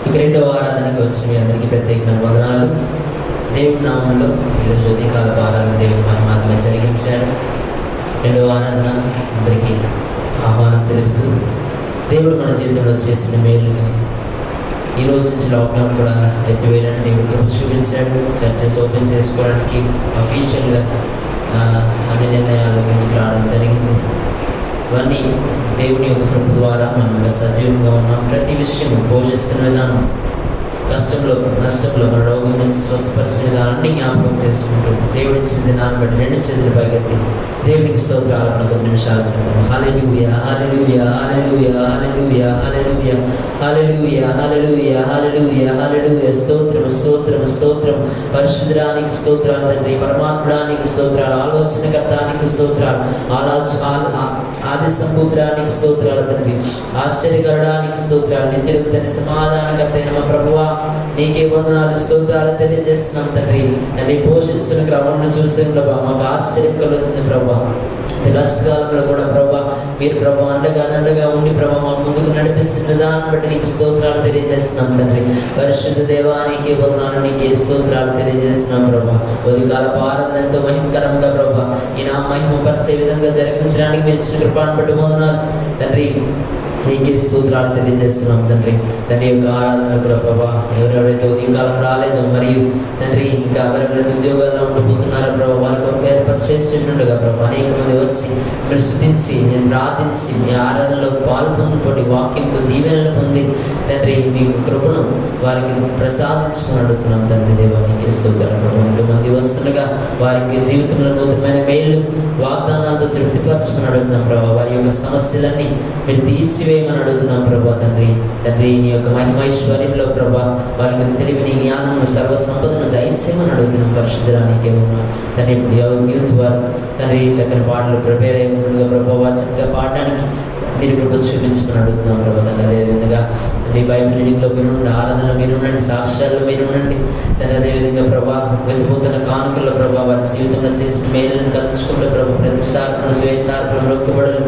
ఇక రెండవ ఆరాధనకి వచ్చిన మీ అందరికీ ప్రత్యేకమైన వందనాలు. దేవుడి నామంలో ఈరోజు ఉదయకాల ఆరాధన దేవుని మహిమాత్మ జరిగించాడు. రెండవ ఆరాధన అందరికీ ఆహ్వానం తెలుపుతూ దేవుడు మన జీవితంలో చేసిన మేలుగా ఈ రోజు నుంచి లాక్డౌన్ కూడా ఎత్తివేయడానికి దేవుడు కృప చూపించాడు. చర్చెస్ ఓపెన్ చేసుకోవడానికి అఫీషియల్గా అన్ని నిర్ణయాలు ముందుకు రావడం జరిగింది. ఇవన్నీ దేవుని యొక్క కృప ద్వారా మనం సజీవంగా ఉన్నాం. ప్రతి విషయం పోషిస్తున్న విధానం, కష్టంలో నష్టంలో మన రోగం నుంచి స్వస్థపరిచిన విధానాన్ని జ్ఞాపకం చేసుకుంటూ దేవుడి ఇచ్చిన దినాన్ని బట్టి రెండు చేతులు పైకెత్తి దేవునికి స్తోత్రాలు కొన్ని నిమిషాలు చేద్దాం. హల్లెలూయా హల్లెలూయా హల్లెలూయా హల్లెలూయా హల్లెలూయా హల్లెలూయా హల్లెలూయా హల్లెలూయా హల్లెలూయా. స్తోత్రము స్తోత్రము స్తోత్రం. పరిశుద్ధుడానికి స్తోత్రాలు తండ్రి, పరమాత్ముడానికి స్తోత్రాలు, ఆలోచనకర్తానికి స్తోత్రాలు, ఆది సంపూత్రానికి స్తోత్రాలు తండ్రి, ఆశ్చర్యకరడానికి స్తోత్రాలు, నిత్యులకు తండ్రి, సమాధానకర్త అయిన మా ప్రభువా నీకే వందనాలు స్తోత్రాలు తెలియజేస్తున్నాం తండ్రి. తండ్రి పోషిస్తున్న క్రమంలో చూసే ప్రభా మాకు ఆశ్చర్యం కలుగుతుంది ప్రభా. కష్టకాలంలో కూడా ప్రభా మీరు ప్రభా అండగా ఉండి ప్రభా మాకు ముందుకు నడిపిస్తున్న దాన్ని బట్టి నీకు స్తోత్రాలు తెలియజేస్తున్నాం తండ్రి. పరిశుద్ధ దేవా నీకే వందనాలు, నీకే స్తోత్రాలు తెలియజేస్తున్నాం ప్రభా. ఉదయకాల ఆరాధన ఎంతో మహిమకరంగా ప్రభా ఈ నా మహిమ పరిచే విధంగా జరిపించడానికి మీరు ఇచ్చిన కృపాను బట్టి వందనాలు తండ్రి. నీకే స్తోత్రాలు తెలియజేస్తున్నాం తండ్రి. తండ్రి యొక్క ఆరాధన కూడా ప్రభా ఎవరెవరైతే ఉదయకాలం రాలేదో మరియు తండ్రి ఇంకా ఎవరెవరైతే ఉద్యోగాల్లో ఉండిపోతున్నారో ప్రభా వాళ్ళ కొరకు ఏర్పాటు చేస్తుండగా ప్రభా అనేక మంది వచ్చి మీరు స్తుతించి నేను ప్రార్థించి మీ ఆరాధనలో పాల్పొందుతోటి వాక్యంతో దీవెనలు పొంది తండ్రి మీ కృపను వారికి ప్రసాదించుకుని అడుగుతున్నాం తండ్రి. దేవా నీకే స్తోత్రాలు ప్రభా. ఎంతోమంది వస్తుండగా వారికి జీవితంలో నూతనమైన మేళ్ళు వాగ్దానాలతో తృప్తిపరచుకుని అడుగుతున్నాం ప్రభా. వారి యొక్క సమస్యలన్నీ మీరు తీసివేయమని అడుగుతున్నాం ప్రభా తండ్రి. తండ్రి నీ యొక్క మహిమైశ్వర్యంలో ప్రభా వారికి తెలివిని జ్ఞానము సర్వ సంపదను దయచేయమని అడుగుతున్నాం. పరిశుద్ధరానికే ఉన్నాం తండ్రి. యూత్ వారు తండ్రి చక్కని పాటలు ప్రిపేర్ అయ్యి ముందుగా ప్రభా వారు చక్కగా పాడడానికి మీరు కృప చూపించుకుని అడుగుతున్నాం ప్రభా తండ్రి. అదేవిధంగా తండ్రి బైబిల్ రీడింగ్లో మీరుండండి, ఆరాధనలో మీరుండండి, సాక్ష్యాల్లో మీరుండండి తండ్రి. అదేవిధంగా ప్రభా వెతిపోతున్న కానుకల్లో ప్రభా వారి జీవితంలో చేసిన మేలుని తలుచుకుంటూ ప్రభా ప్రతిష్టార్పణ స్వేచ్ఛార్పణ మొక్కుబడులు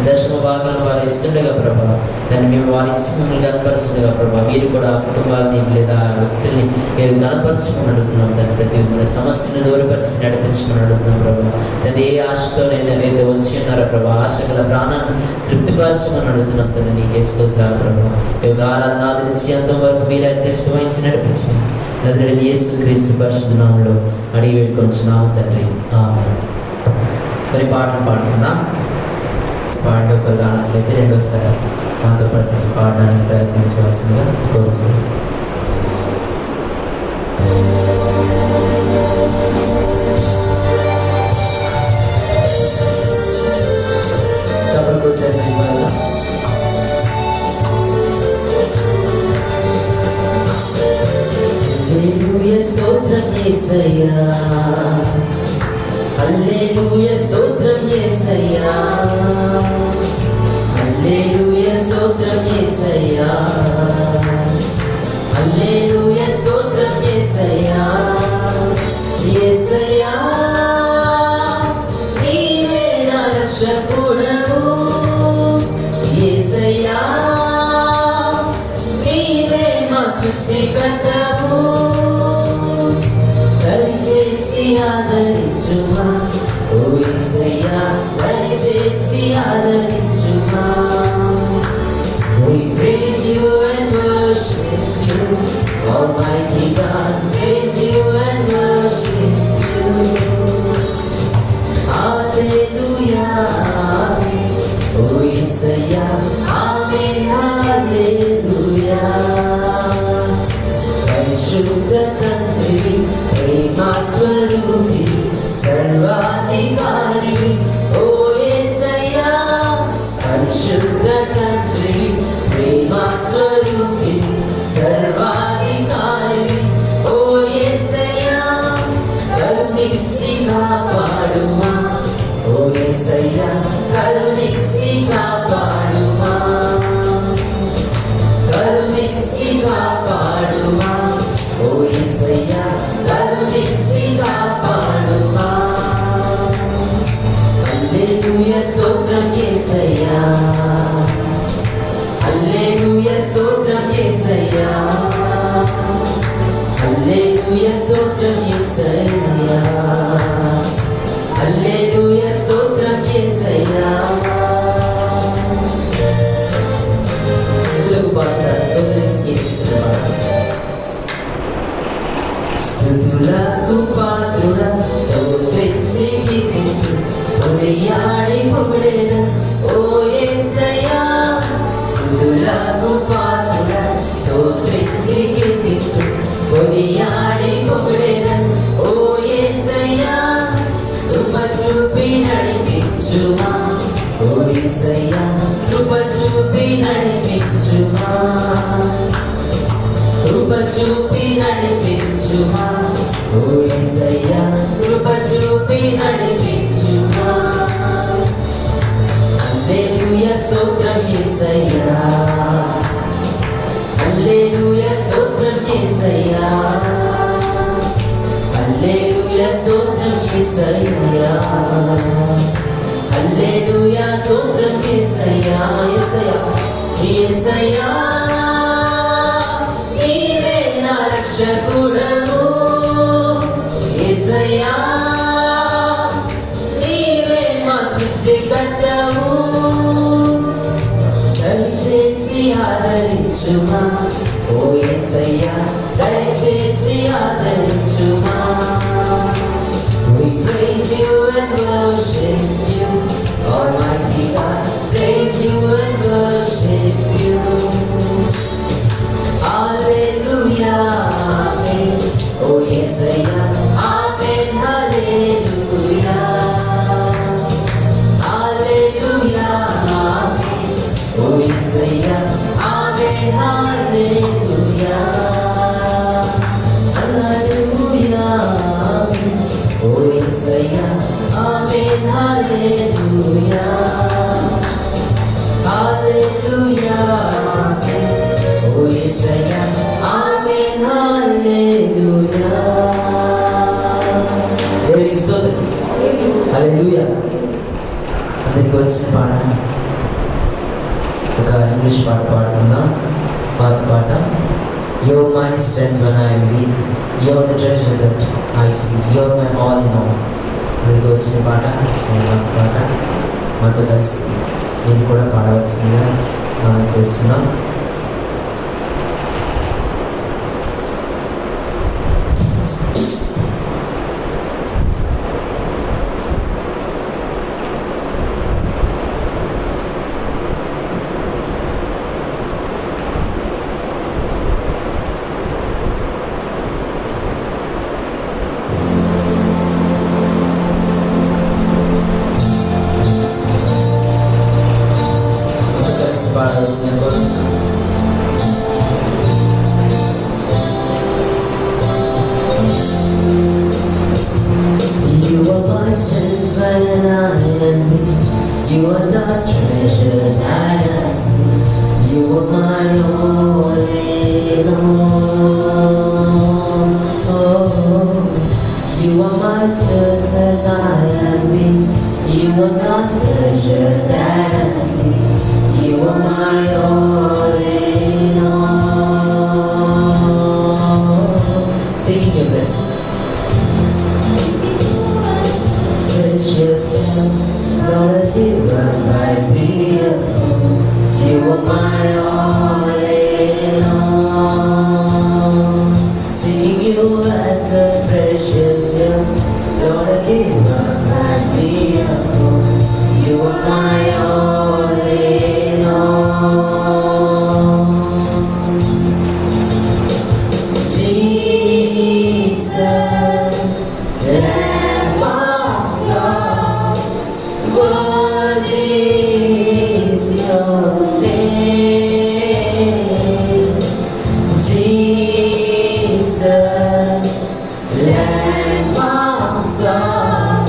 దశమ భాగాలను వారు ఇస్తుండగా ప్రభా దాన్ని మేము వారు ఇచ్చి మిమ్మల్ని కనపరుస్తుండగా ప్రభా మీరు కూడా ఆ కుటుంబాలని లేదా ఆ వ్యక్తుల్ని మీరు కనపరచుకుని అడుగుతున్నాం తండ్రి. ప్రతి ఒక్క సమస్యను దూరపరిచి నడిపించుకుని అడుగుతున్నాం ప్రభా తండ్రి. ఏ ఆశతో నేను అయితే వచ్చి ఉన్నారో ప్రభా ఆశ గల ప్రాణాన్ని తృప్తిపరచమని అడుగుతున్నాం తండ్రి. నీకే స్తోత్రాలు ప్రభా. ఈ యొక్క ఆరాధన ఆది నుంచి అంతం వరకు మీరైతే వహించి నడిపించండి. నజరేయుడైన యేసుక్రీస్తు పరిశుద్ధ నామములో అడిగి వేడుకొనుచున్నాము తండ్రి. ఆమేన్. కొన్ని పాటలు పాడుకుందాం. పాట ఒకళ్ళు రానట్లయితే రెండోసారి మాతో పాటు పాడడానికి ప్రయత్నించవలసిందిగా కోరుతున్నాను. హల్లెలూయా స్తోత్రం యేసయ్యా, హల్లెలూయా స్తోత్రం యేసయ్యా, హల్లెలూయా స్తోత్రం యేసయ్యా, హల్లెలూయా స్తోత్రం యేసయ్యా. యేసయ్యా నీవే నా రక్షకుడవు, యేసయ్యా నీవే మా సృష్టికర్తవు. దయచేసి ఆదరించుమా ఓ యేసయ్యా, దయచేసి ఆదరించుమా. We praise you and worship you, Almighty God, praise you and worship you. Hallelujah, Amen. Oh Yesaya, Amen, Hallelujah. పరిశుద్ధ తండ్రి, ప్రేమ స్వరూపి, సర్వాధికారి ఓ యేసయ్యా. పరిశుద్ధ తండ్రి, ప్రేమ స్వరూపి, సర్వాధికారి ఓ యేసయ్యా. కరుణించి కాపాడుమా ఓ యేసయ్యా, కరుణించి కాపాడుమా, కరుణించి కాపాడుమా ఓ యేసయ్యా, కరుణించి కాపాడుమా. హల్లెలూయా స్తోత్రం యేసయ్యా, హల్లెలూయా స్తోత్రం యేసయ్యా. యేసయ్యా హల్లెలూయా స్తోత్రం యేసయ్యా స్తుతులకు పాత్ర స్తుతులకు పాత్రుడా స్తోత్రించి కీర్తించు కొనియాడి పొగిడేదా ఓ యేసయ్యా స్తుతులకు పాత్రుడా స్తోత్రించి కీర్తించు కొనియాడి పొగిడేదా ఓ యేసయ్యా కృప చూపి నడిపించుమా ఓ యేసయ్యా కృప చూపి నడిపించుమా కృప చూపి నడిపించుమా ఓ యేసయ్యా కృప చూపి నడిపించుమా హల్లెలూయా స్తోత్రం యేసయ్యా హల్లెలూయా స్తోత్రం యేసయ్యా హల్లెలూయా స్తోత్రం యేసయ్యా హల్లెలూయా స్తోత్రం యేసయ్యా యేసయ్యా యేసయ్యా నీవే నా రక్షకుడవు యేసయ్యా నీవే మా సృష్టికర్తవు దయచేసి ఆదరించుమా ఓ యేసయ్యా దయచేసి ఆదరించుమా We praise you and worship you, Almighty God. Praise you and worship you. Hallelujah, Amen. Oh Yesaya, Amen. Hallelujah, Hallelujah, Amen. Oh Yesaya, Amen. Hallelujah, Hallelujah, Amen. Oh Yesaya, Amen. Hallelujah, Hallelujah, Amen. Oh Yesaya, Amen. Hallelujah. దేవునికి స్తోత్రం. హల్లెలూయా. అందరికీ వచ్చిన పాట ఒక English పాట పాడుకుందాం. పాట You're my strength when I am weak. You're the treasure that I seek. You're my all in all. అందరికీ వచ్చిన పాట పాట మాతో కలిసి మీరు కూడా పాడవలసిందిగా మనం చేస్తున్నాం. You are my strength when I am weak. You are the treasure that I see. You are my all in all. Oh, you are my strength when I am weak. You are the treasure that I see. You are my all in all. Singing your best. Precious Lord, you are my beautiful. You are my all in all. Seeking you as a precious gem, Lord, you are my beautiful. You are my all in all. Jesus, Lamb of God, worthy is your name. Jesus, Lamb of God,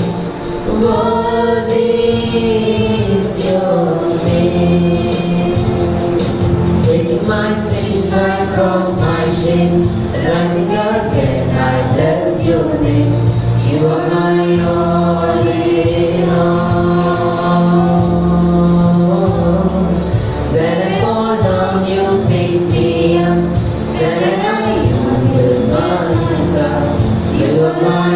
worthy is your name. Taking my sin, my cross, my shame, rising again, I bless your name. You are my all in all. When I fall down, you pick me up. When I lie, you will burn me up. You are my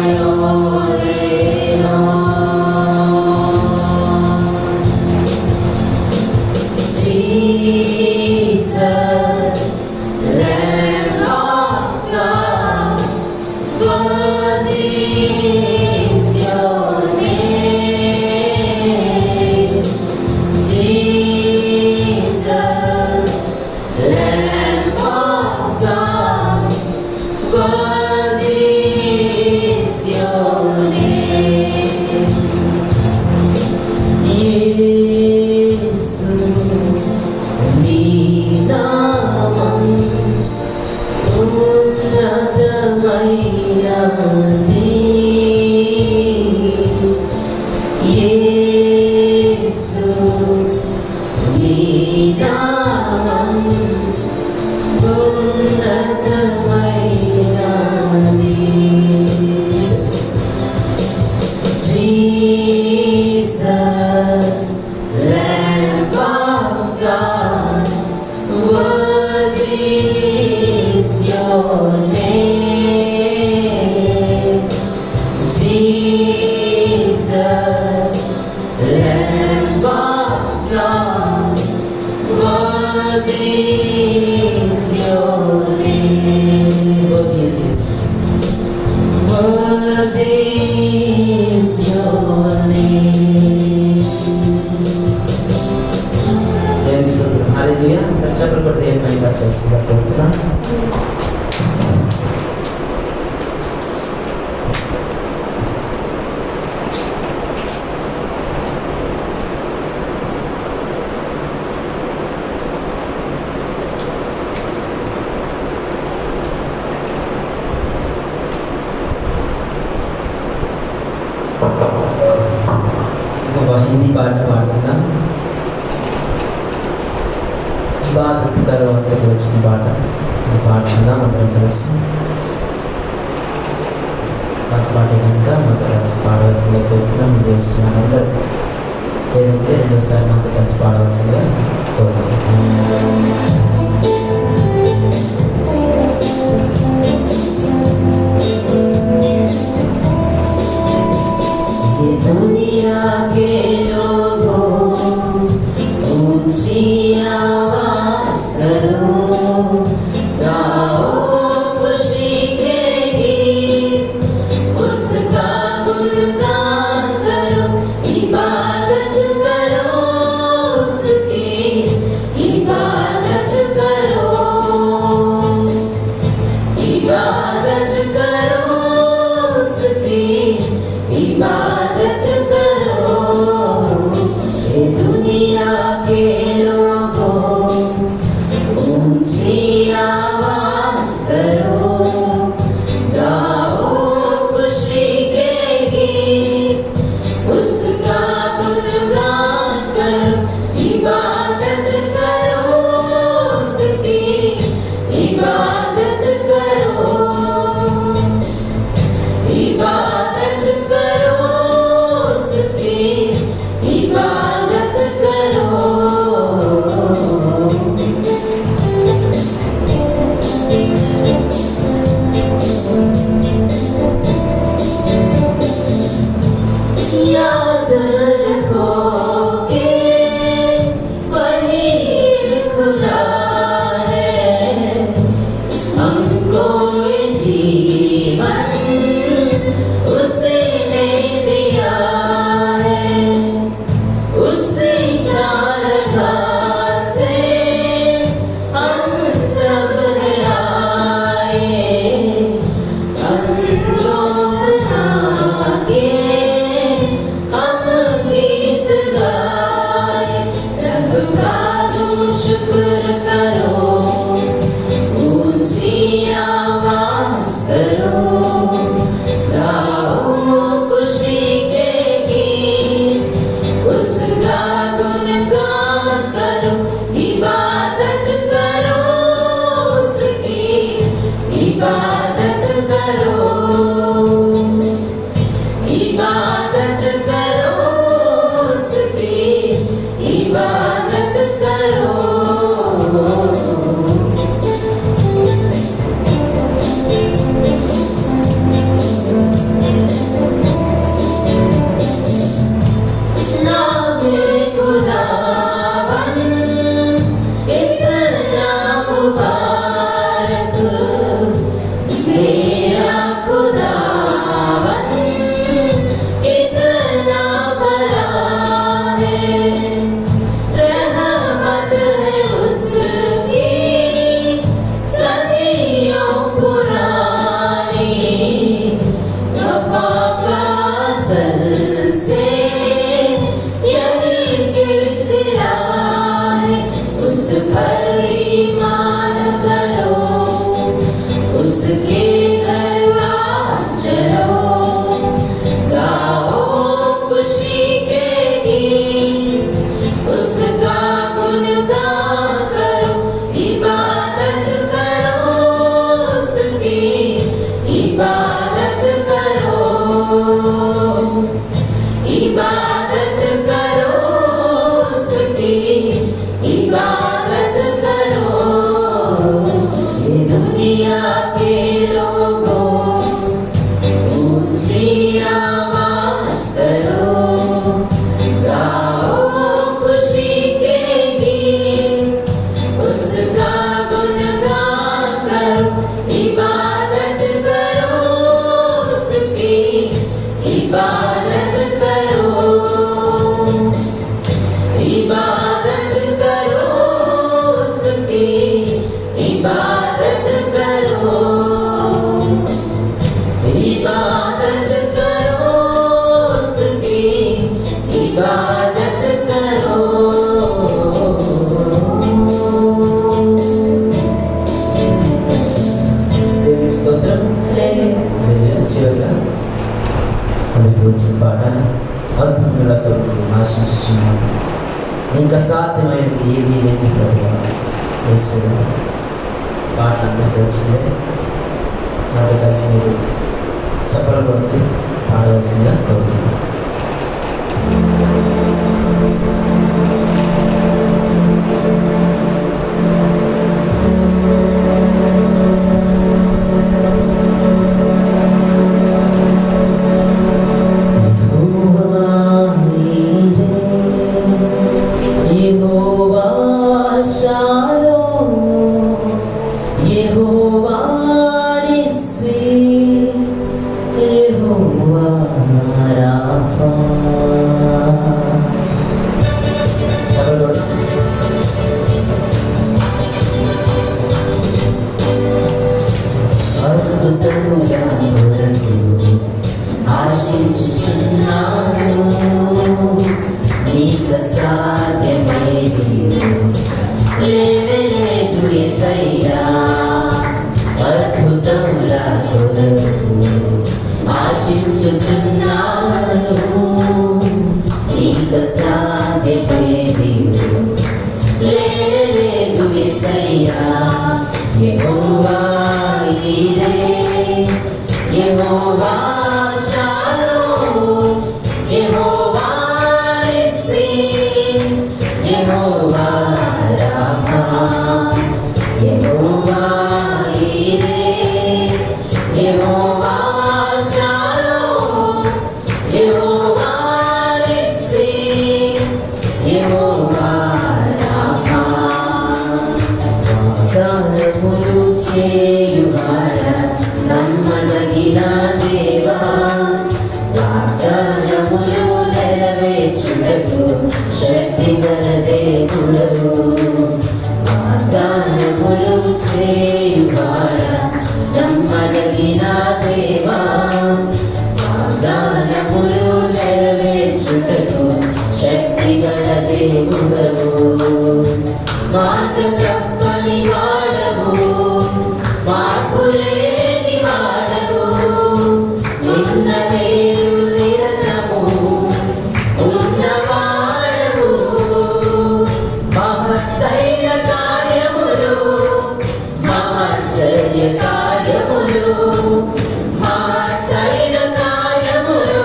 Lamb of God, worthy is your name, Jesus. Lamb of God, worthy is your name. Yesu, నీ నామం ఉన్నతమైనది. యేసు, నీ నామం ఉన్నతమైనది. Jesus, Lamb of God, worthy is your name. Jesus, Lamb of God, worthy is your name. Worthy is your name. దేవునికి స్తోత్రం. హల్లెలూయా. చప్పట్లు కొట్టి దేవుని మహిమపరచాల్సిందిగా కోరుతున్నాను. ఒక హిందీ పాట పాడుకుందాం. ఇబాదత్ కరో అంతకు వచ్చిన పాట ఈ పాడుకుందాం అందరం కలిసి. పాట కనుక మాతో కలిసి పాడవలసిందిగా కోరుతున్నాం. దేవస్తున్నాను అందరూ లేదంటే రెండోసారి మాతో కలిసి పాడవలసిందిగా కోరుతున్నాం. दुनिया के लोगों ऊंची आवाज करो, गाओ खुशी के गीत, उसका गुणगान करो, इबादत करो उसकी, इबादत करो, इबादत करो उसकी, इबादत करो। ये दुनिया के लोगों ऊंची आवाज करो, गाओ खुशी के गीत, उसका गुणगान करो, इबादत करो उसकी, इबादत करो, इबादत करो उसकी, इबादत करो। याद रखो के वही खुदा है, हमको जीवन उसने दिया है, उसे चार घाट से हम सब आए, हम लोग जाके हम गीत गाए, सबका तुम शुक्र करो, ऊंची आवाज करो, गाओ खुशी के गीत, उसका गुणगान करो, इबादत करो ये दुनिया के लोगों ऊंची आवाज करो, गाओ खुशी के गीत, उसका गुणगान करो, इबादत करो उसकी, इबादत करो, इबादत करो उसकी, इबादत करो, इबादत करो उसकी, इबादत करो। దేవుని స్తోత్రం. చివరిగా మనకు వచ్చిన పాట అద్భుతంగా ఆశించుచున్నాను. ఇంకా సాధ్యమైనది ఏది లేదు ప్రభువా యేసయ్యా. పాట అందరికీ వచ్చింది. నాతో కలిసి మీరు చప్పలు కొడుతూ పాడవలసిందిగా కోరుతున్నాను. యెహోవా షాలోమ్, యెహోవా నిస్సీ, యెహోవా రాఫా. అద్భుతముగా కొరకు ఆశించుచున్నాను, నీకు సాధ్యమేది లేదు యేసయ్యా. అద్భుతముల కొరకు ఆశించుచున్నాను, నీకు సాధ్యమేది లేదు యేసయ్యా. యెహోవా ఈరే, యెహోవా షాలోమ్, యెహోవా నిస్సీ, యెహోవా రాఫా, యెహోవా ఈరే, యెహోవా షాలోమ్, యెహోవా నిస్సీ, యెహోవా రాఫా. వాగ్దానములు చేయువాడ నమ్మదగిన దేవా, వాగ్దానములు నెరవేర్చుటకు శక్తి గల దేవుడవు. వాగ్దానములు చేయువాడ నమ్మదగిన దేవా, వాగ్దానములు నెరవేర్చుటకు శక్తి గల దేవుడవు. మాట తప్పని వాడవు, మార్పు లేని వాడవు, నిన్న నేడు నిరతము ఉన్నవాడవు. మహత్తైన కార్యములు, మహాశ్చర్య కార్యములు, మహత్తైన కార్యములు,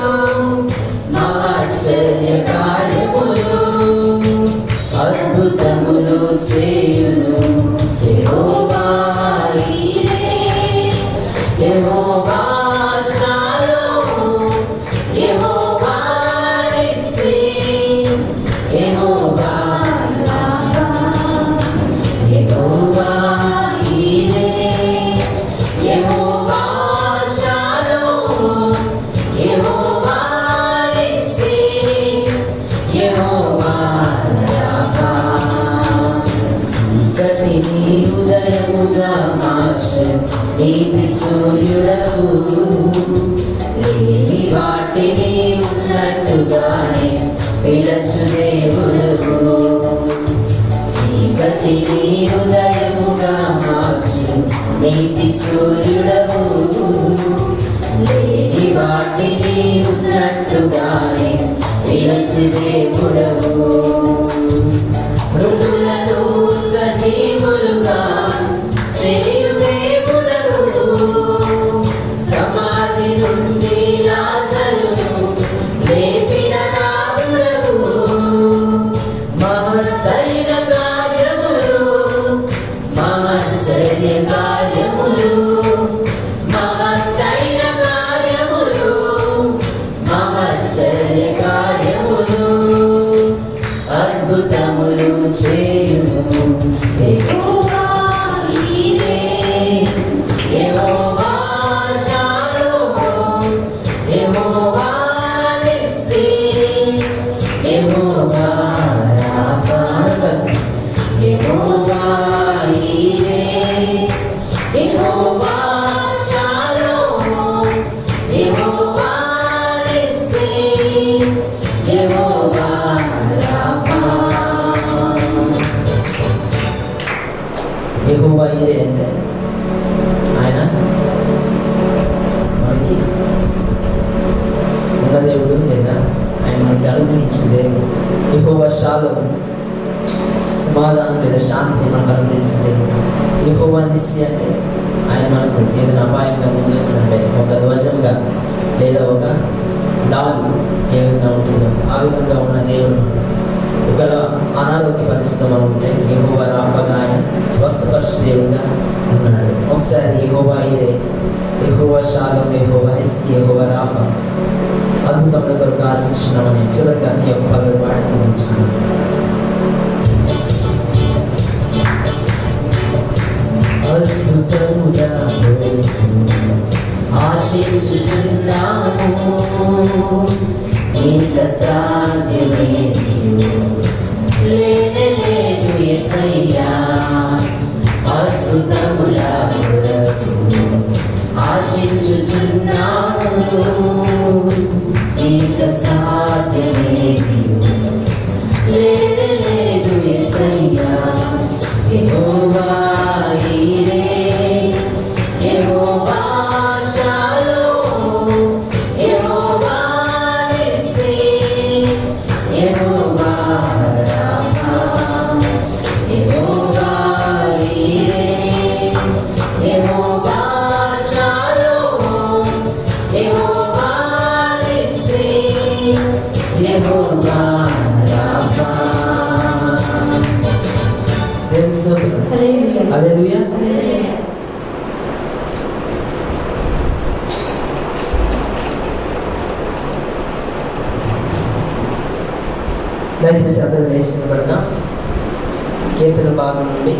మహాశ్చర్య కార్యములు, అద్భుతములు చేయును యెహోవా ఈరే, యెహోవా షాలోమ్, యెహోవా నిస్సీ, యెహోవా రాఫా, యెహోవా ఈరే, యెహోవా షాలోమ్, యెహోవా నిస్సీ, యెహోవా రాఫా. చీకటిని ఉదయముగా మార్చు నీతి సూర్యుడవు, లేని వాటిని ఉన్నట్టుగానే పిలచు దేవుడవు. చీకటిని ఉదయముగా మార్చు నీతి సూర్యుడవు, లేని వాటిని ఉన్నట్టుగానే పిలచు దేవుడవు. మృదులను సజీవులుగా చేయు దేవుడవు, సమాధి నుండి లాజరును లేపిన నాదుడవు. మహత్తైన కార్యములు, మహశ్చర్య ఆశ్చర్య కార్యములు మహత్తైన కార్యములు మహశ్చర్య కార్యములు అద్భుతములు చేయుము యెహోవా ఈరే యెహోవా షాలోమ్ యెహోవా నిస్సి యెహోవా రాఫా యెహోవా ఈరే యెహోవా షాలోమ్ యెహోవా నిస్సి యెహోవా రాఫా. యెహోవా ఈరే అంటే ఆయన మనకి ఉన్న దేవుడు లేదా ఆయన మనకి అనుగ్రహించిన దేవుడు. యెహోవా షాలోమ్ సమాధానం లేదా శాంతిని మనకు అనుగ్రహించిన దేవుడు. యెహోవా నిస్సి అంటే ఆయన మనకు ఏదైనా అపాయంగా ముందేస్తుంటే ఒక ధ్వజంగా లేదా ఒక డాలు ఏ విధంగా ఉంటుందో ఆ విధంగా ఉన్న దేవుడు మనకు. ఒకవేళ అనారోగ్య పరిస్థితి మనం ఉంటే యెహోవా రాఫాగా ఆయన స్వస్థపరచు దేవుడుగా ఉన్నాడు. ఒకసారి యెహోవా ఈరే యెహోవా షాలోమ్ యెహోవా నిస్సి యెహోవా రాఫా అద్భుతముల కొరకు ఆశించున్నామని చివరిగా ఈ యొక్క పదవి పాట గురించున్నాను. అద్భుతముగా ఆశించుచున్నాము ఇంత సాధ్యమేది లేనే లేదు యేసయ్యా. అద్భుతముల కొరకు ఆశించుచున్నాము ఇంత సాధ్యమేది లేనే లేదు యేసయ్యా. యెహోవా ఈరే యెహోవా షాలోమ్ యెహోవా నిస్సి యెహోవా రాఫా యెహోవా ఈరే యెహోవా షాలోమ్ యెహోవా నిస్సి యెహోవా రాఫా. దేవుని స్తోత్రం. హల్లెలూయా. దయచేసి అందరూ వేసిన పడదాం. కీర్తన భాగం నుండి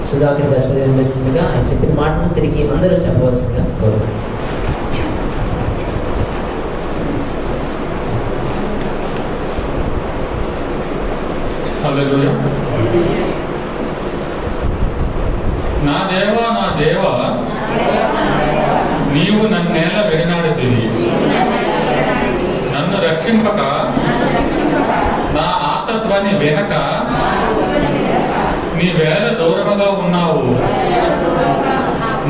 సుధాకర్ గారు చదివిస్తుండగా ఆయన చెప్పిన మాటను తిరిగి అందరూ చెప్పవలసిందిగా కోరుతున్నాను. హల్లెలూయా. నా దేవా నా దేవా నీవు నన్నేల విడనాడితివి, నన్ను రక్షింపక నా ఆర్తధ్వని వెనక నీ వేళ దూరముగా ఉన్నావు.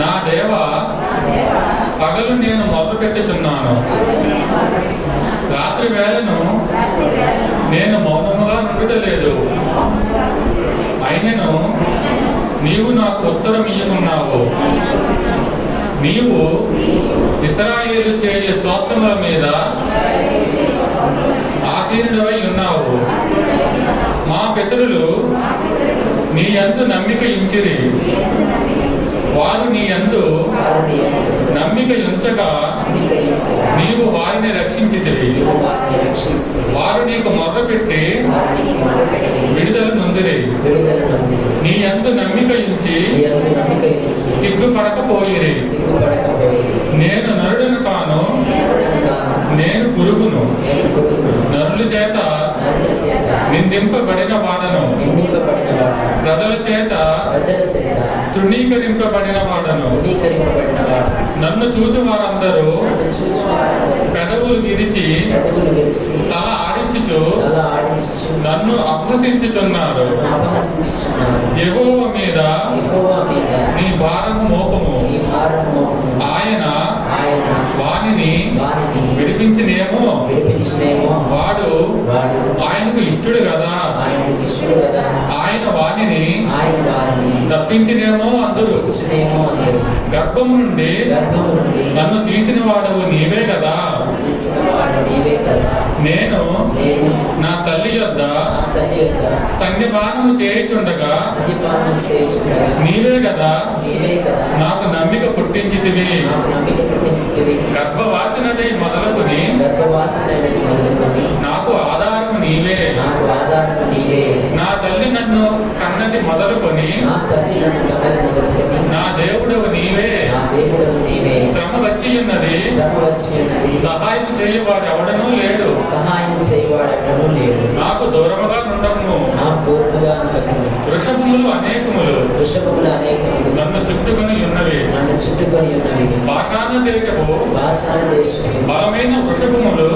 నా దేవా పగలు నేను మొదలుపెట్టుచున్నాను, రాత్రి వేళను నేను మౌనముగా నుండలేదు. అయినను నీవు నాకు ఉత్తరం ఇయ్యకున్నావు. నీవు ఇశ్రాయేలు చేయు స్తోత్రముల మీద ఆసీనుడవై ఉన్నావు. మా పితరులు నీ యందు నమ్మిక ఉంచిరి, వారు నీ యందు నమ్మిక ఉంచగా నీవు వారిని రక్షించితివి. వారు నీకు మొర్రపెట్టి విడుదల నొందిరి. నీ యందు నమ్మిక ఉంచి సిగ్గుపడకపోయిరి. నేను నరుడను కాను, నేను పురుగును, నరుల చేత నిందింపబడిన వాడను, ప్రజల చేత తృణీకరింపబడిన వాడను. నన్ను చూచు వారందరూ పెదవులు విరిచి తల ఆడించుచు నన్ను అపహసించుచున్నారు. యెహోవా మీద నీ భారము మోపము, ఆయన వానిని విడిపించినేమో. వాడు ఆయనకు ఇష్టడు కదా, ఆయన వానిని తప్పించినేమో అందరూ. వచ్చునేమో అందరూ. గర్భము నుండి నన్ను తీసిన వాడవు నీవే కదా. నీవే కదా. నేను నా తల్లి యొద్ద స్తన్యపానము చేయుచుండగా నీవే కదా నాకు నమ్మిక పుట్టించితివి. గర్భవాసనదై మొదలుకొని నాకు ఆధారము నీవే. నా తల్లి నన్ను కన్నది మొదలుకొని నా దేవుడవు నీవే. శ్రమ వచ్చి ఉన్నది, సహాయం చేయవాడు ఎవడనూ లేడు. నాకు దూరముగా ఉండము. వృషభములు అనేకములు నన్ను చుట్టుకొని ఉన్నవి. భాషాన దేశము బలమైన వృషభములు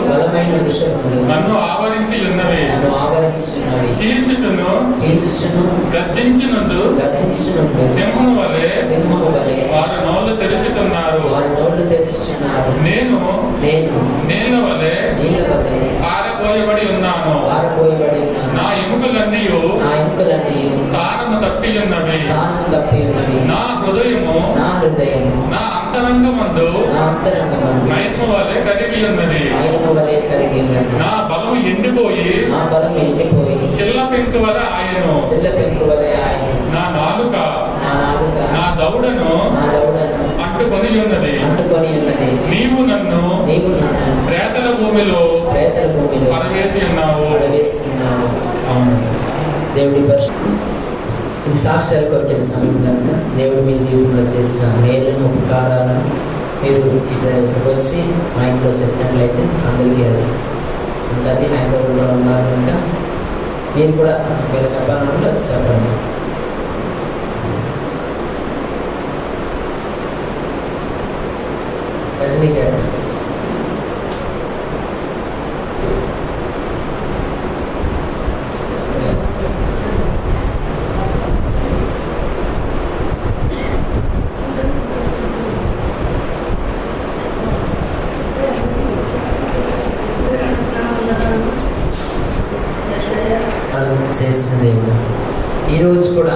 నన్ను ఆవరించి ఉన్నవి. చీల్చుచును గర్జించునుండు సింహము వలె వారు నోళ్ళు తెరుచుచున్నారు. నేను నీళ్ళ వలె పారబోయబడి ఉన్నాను. నా ఎముకలన్నీ స్థానము తప్పి ఉన్నవి. నా హృదయము నా అంతరంగమందు మైనము వలె కరిగి ఉన్నది. నా బలము ఎండిపోయి చిల్ల పెంకు వలె ఆయను. నా నాలుక నా దౌడను అంటుకొని ఉన్నది. నీవు నన్ను ప్రేతల భూమిలో పడవేసి ఉన్నావు. దేవుడి ఇది సాక్ష్యాలు కొరికిన సమయం కనుక దేవుడు మీ జీవితంలో చేసిన మేలును ఉపకారాలను మీరు ఇక్కడికి వచ్చి మైక్లో చెప్పినట్లయితే అందరికీ అది ఉంటుంది. హైదరాబాద్లో ఉన్నారు కనుక మీరు కూడా మీరు చెప్పాలనుకుంటే చెప్పండి. రజనీ గారు చేసిన దేవుడు ఈరోజు కూడా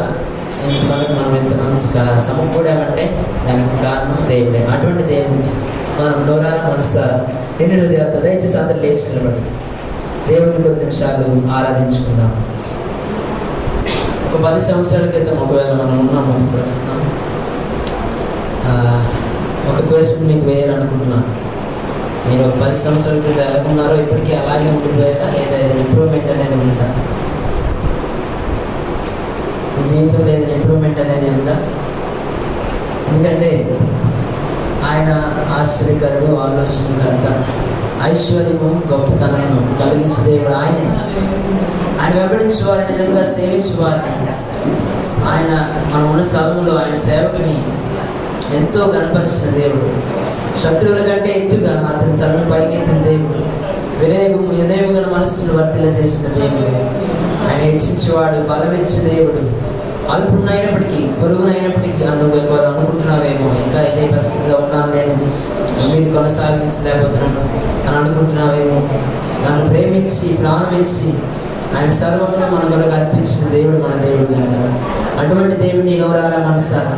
మనం ఎంతమంది సమకూడామంటే దానికి కారణం దేవుడే. అటువంటి దేవుడు మనం నోరాల మనసారా నిండు హృదయాలతో దయచేసి అందరూ లేచి నిలబడి దేవుని కొద్ది నిమిషాలు ఆరాధించుకుందాం. ఒక 10 సంవత్సరాల క్రితం ఒకవేళ మనం ఉన్నాము ప్రస్తుతం ఒక క్వశ్చన్ మీకు వేయాలనుకుంటున్నాను. మీరు ఒక 10 సంవత్సరాల క్రితం ఎలా ఉన్నారో ఇప్పటికీ అలాగే ఉండిపోయారా లేదా ఏదైనా ఇంప్రూవ్మెంట్ అనేది ఉందా? మీ జీవితంలో ఏదైనా ఇంప్రూవ్మెంట్ అనేది ఉందా? ఎందుకంటే ఆయన ఆశ్చర్యకరుడు, ఆలోచనకర్త, ఐశ్వర్యము గొప్పతనము కలిగించే దేవుడు ఆయనే. ఆయన వెంబడించే వారిని నిజంగా సేవించే వారిని ఆయన మనం ఉన్న స్థలంలో ఆయన సేవకుని ఎంతో గణపరిచిన దేవుడు. శత్రువుల కంటే ఎత్తుగా అతని తలను పైకెత్తిన దేవుడు. వినయముగల మనస్సును వర్తిల చేసిన దేవుడు. ఆయన హెచ్చించేవాడు, బలం ఇచ్చే దేవుడు. అల్పునైనప్పటికీ పొరుగునైనప్పటికీ వారు అనుకుంటున్నావేమో ఇంకా ఇదే పరిస్థితిలో ఉన్నాను నేను, మీరు కొనసాగించలేకపోతున్నాను అని అనుకుంటున్నావేమో. నన్ను ప్రేమించి ప్రాణం ఇచ్చి ఆయన సర్వంగా మన కొరకు అర్పించిన దేవుడు మన దేవుడు కనుక అటువంటి దేవుడిని నోరారా మనసారా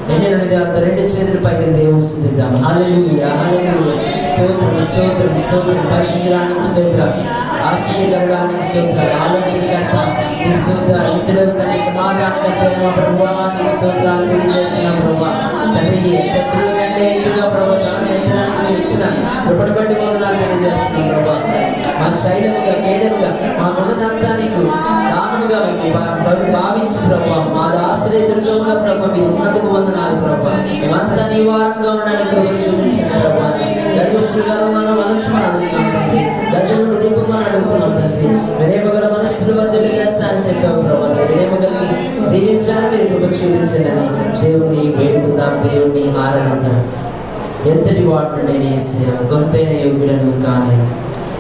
రెండు చేతుల పైకి దేవుని స్తుతిద్దాం. హల్లెలూయా హల్లెలూయా. స్తోత్రం స్తోత్రం స్తోత్రం. పరిశుద్ధానికి స్తోత్రం, ఆశ్చర్యకరడానికి స్తోత్రం, ఆలోచనకర్త నీ స్తోత్రాలు, నిత్యుల సమాధానకర్త అయిన ప్రభువా నీ స్తోత్రాలు తెలియజేస్తున్నాం. ప్రభువా తండ్రి శత్రువుల కంటే ఎక్కువగా ప్రభు తాను ఎత్తడానికి ఇచ్చిన కృపను బట్టి వందనాలు తెలియజేస్తున్నాం. ప్రభా మా శైలముగా కేడముగా మా ఉన్నదంతా నీకు దానముగా భావించి ప్రభావ మాది ఆశ్రయదుర్గంగా ప్రభావ మీరు ఉన్నందుకు వందనాలు ప్రభావ. మేమంతా నీ వారంగా ఉండడానికి కృప చూపించండి ప్రభావ. గర్భశ్రీ గారు మనం వలచమని అడుగుతున్నాం తండ్రి. గర్భముడు దీపమని అడుగుతున్నాం తండ్రి. వినేమగల మనస్సులు వద్దలు చేస్తానని చెప్పావు ప్రభావ. వినేమగలిగి జీవించడానికి మీరు కృప చూపించండి. దేవుణ్ణి వేడుకుందాం, దేవుణ్ణి ఆరాధిద్దాం. ఎంతటి వాటిని నేను వేసిన గొంతైన యోగ్యులను కానీ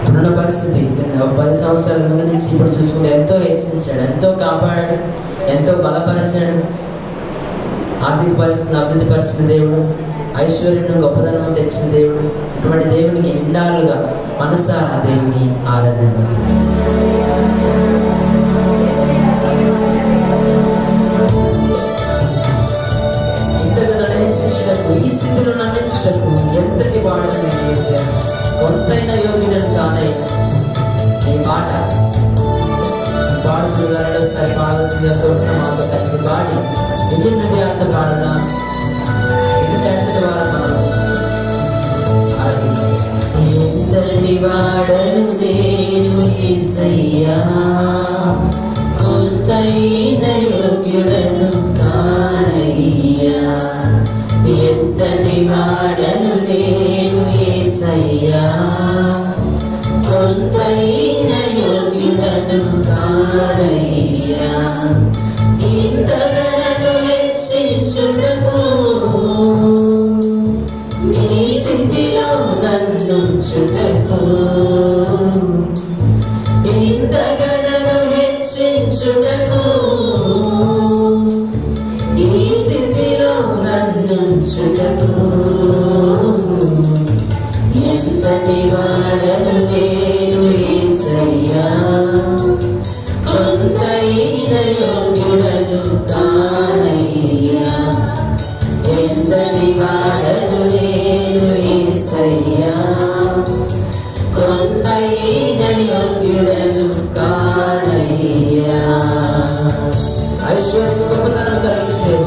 ఇప్పుడున్న పరిస్థితి 10 సంవత్సరాల ముందు నుంచి ఇప్పుడు చూసుకుంటే ఎంతో హెచ్చించాడు, ఎంతో కాపాడాడు, ఎంతో బలపరిచాడు. ఆర్థిక పరిస్థితిని అభివృద్ధి పరిచిన దేవుడు, ఐశ్వర్యం గొప్పదనం తెచ్చిన దేవుడు. అటువంటి దేవునికి ఇండాలుగా మనసారా దేవుని ఆరాధన. వారితో కలిసి పాడి నిండి హృదయాలతో పాడదాం. నిండి అంతటి వారు మనం అది ఎంతటి వాడను నేను యేసయ్యా, కొంతైన యోగ్యుడను కానయ్యా. ఎంతటి వాడను నేను యేసయ్యా, కొంతైన యోగ్యుడను కానయ్యా. ఇంతగనను హెచ్చించుటకు నీ స్థితిలో నన్నుంచుటకు, ఇంతగనను హెచ్చించుటకు నీ స్థితిలో నన్నుంచుటకు. ఎంతటి వాడను నేను యేసయ్యా, కొంతైన యోగ్యుడను కానయ్యా. ఎంతటి వాడను నేను యేసయ్యా, కొంతైన యోగ్యుడను కానయ్యా. ఐశ్వర్యం గొప్పతనం కలిగించలేదు,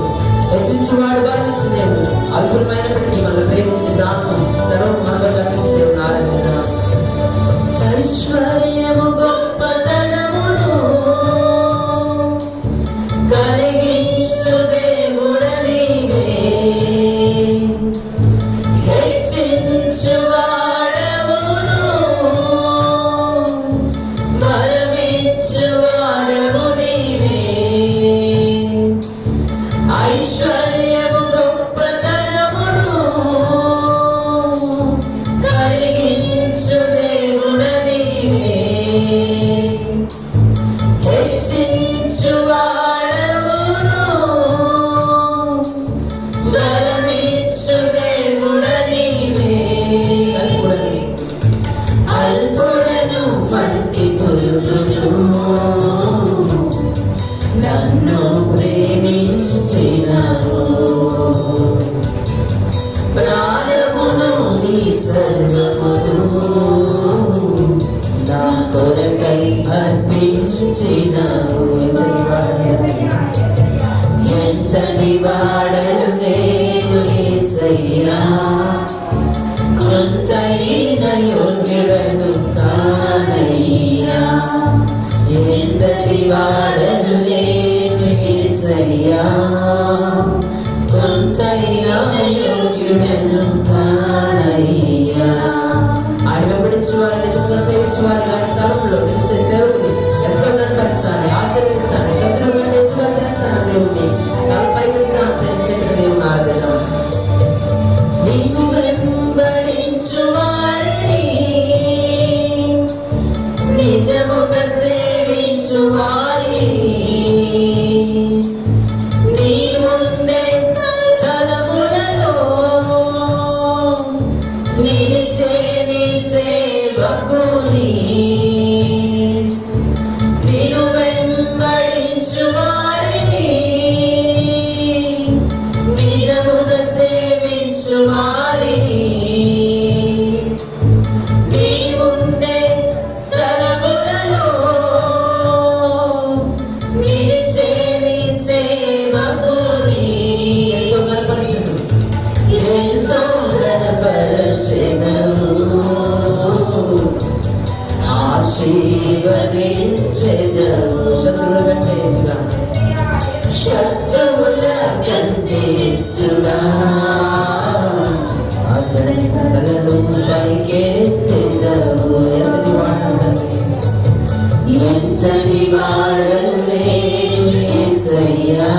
హెచ్చించువాడు బాధించు దేవుడు. అద్భుతమైనప్పటికీ మనం ప్రేమించి ప్రాణం సర్వం మనలో కనిపించి దేవుని ఆరాధిద్దాం. ఐశ్వర్యము గొప్పతనమును కలిగించు దేవుడ నీవే, హెచ్చించు వాడవును మరమిచ్చు వాడవు నీవే. ఐశ్వర్యము గొప్పతనమును కలిగించు దేవుడ నీవే, హెచ్చించు వాడవును మరమిచ్చు దేవుడ నీవే. అల్పుడను మట్టి పురుగును నన్ను ప్రేమించినావు, ప్రాణమును నీ సర్వమును నా కొరకై అర్పించినావు. ఎంతటి వాడను నేను యేసయ్యా, కొంతైన యోగ్యుడను కానయ్యా. ఎంతటి వాడను నేను యేసయ్యా, కొంతైన యోగ్యుడను కానయ్యా. ఆయన వెంబడించు వారిని నిజంగా సేవించు వారిని ఆయన స్థలంలో తెలిసే సేవకుని ఎంతో కనపరుస్తాను, ఆశీర్వదిస్తాను, శత్రువు కంటే ఎక్కువ చేస్తాను. దేవుడిని తలపై చెప్పిన దేవుని ఆరాధిద్దాం. నీకు వెంబడించు వారిని నిజముగా సేవించు వారిని నీ ముందే స్థలములలో నిలిచే నీ సేవకుని, నిన్ను వెంబడించు వారిని నిజముగా సేవించు వారిని నీ ముందే స్థలములలో నిలిచే నీ సేవకుని. ఎంతో ఘనపరచెదవు, ఆశీర్వదించెదవు. శత్రువుల కంటే ఎత్తుగా, శత్రువుల కంటే ఎత్తుగా అతని తలను పైకెత్తెదవు. ఎంతటి వాడను తండ్రి, ఎంతటి వాడను నేను యేసయ్యా,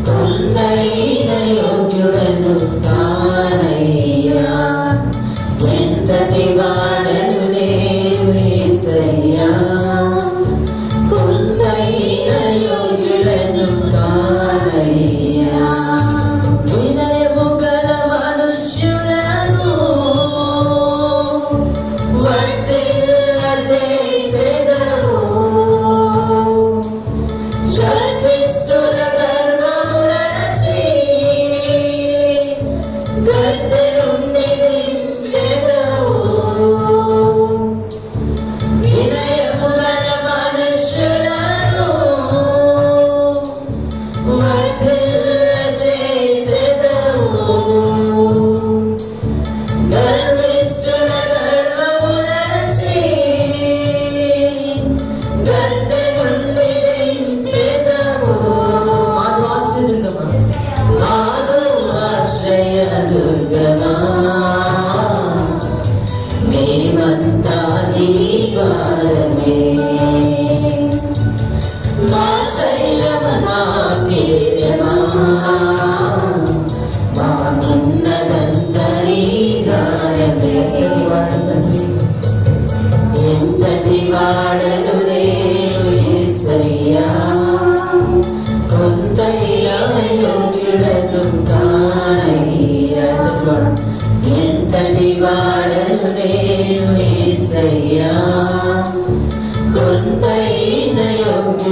కొంతైన యోగ్యుడను కానయ్యా. ఎంతటి వాడను నేను యేసయ్యా, కొంతైన యోగ్యుడను కానయ్యా. వినయము గల మనుష్యులను వర్ధిల్లజేసెదవు, శపిష్టుల గర్వ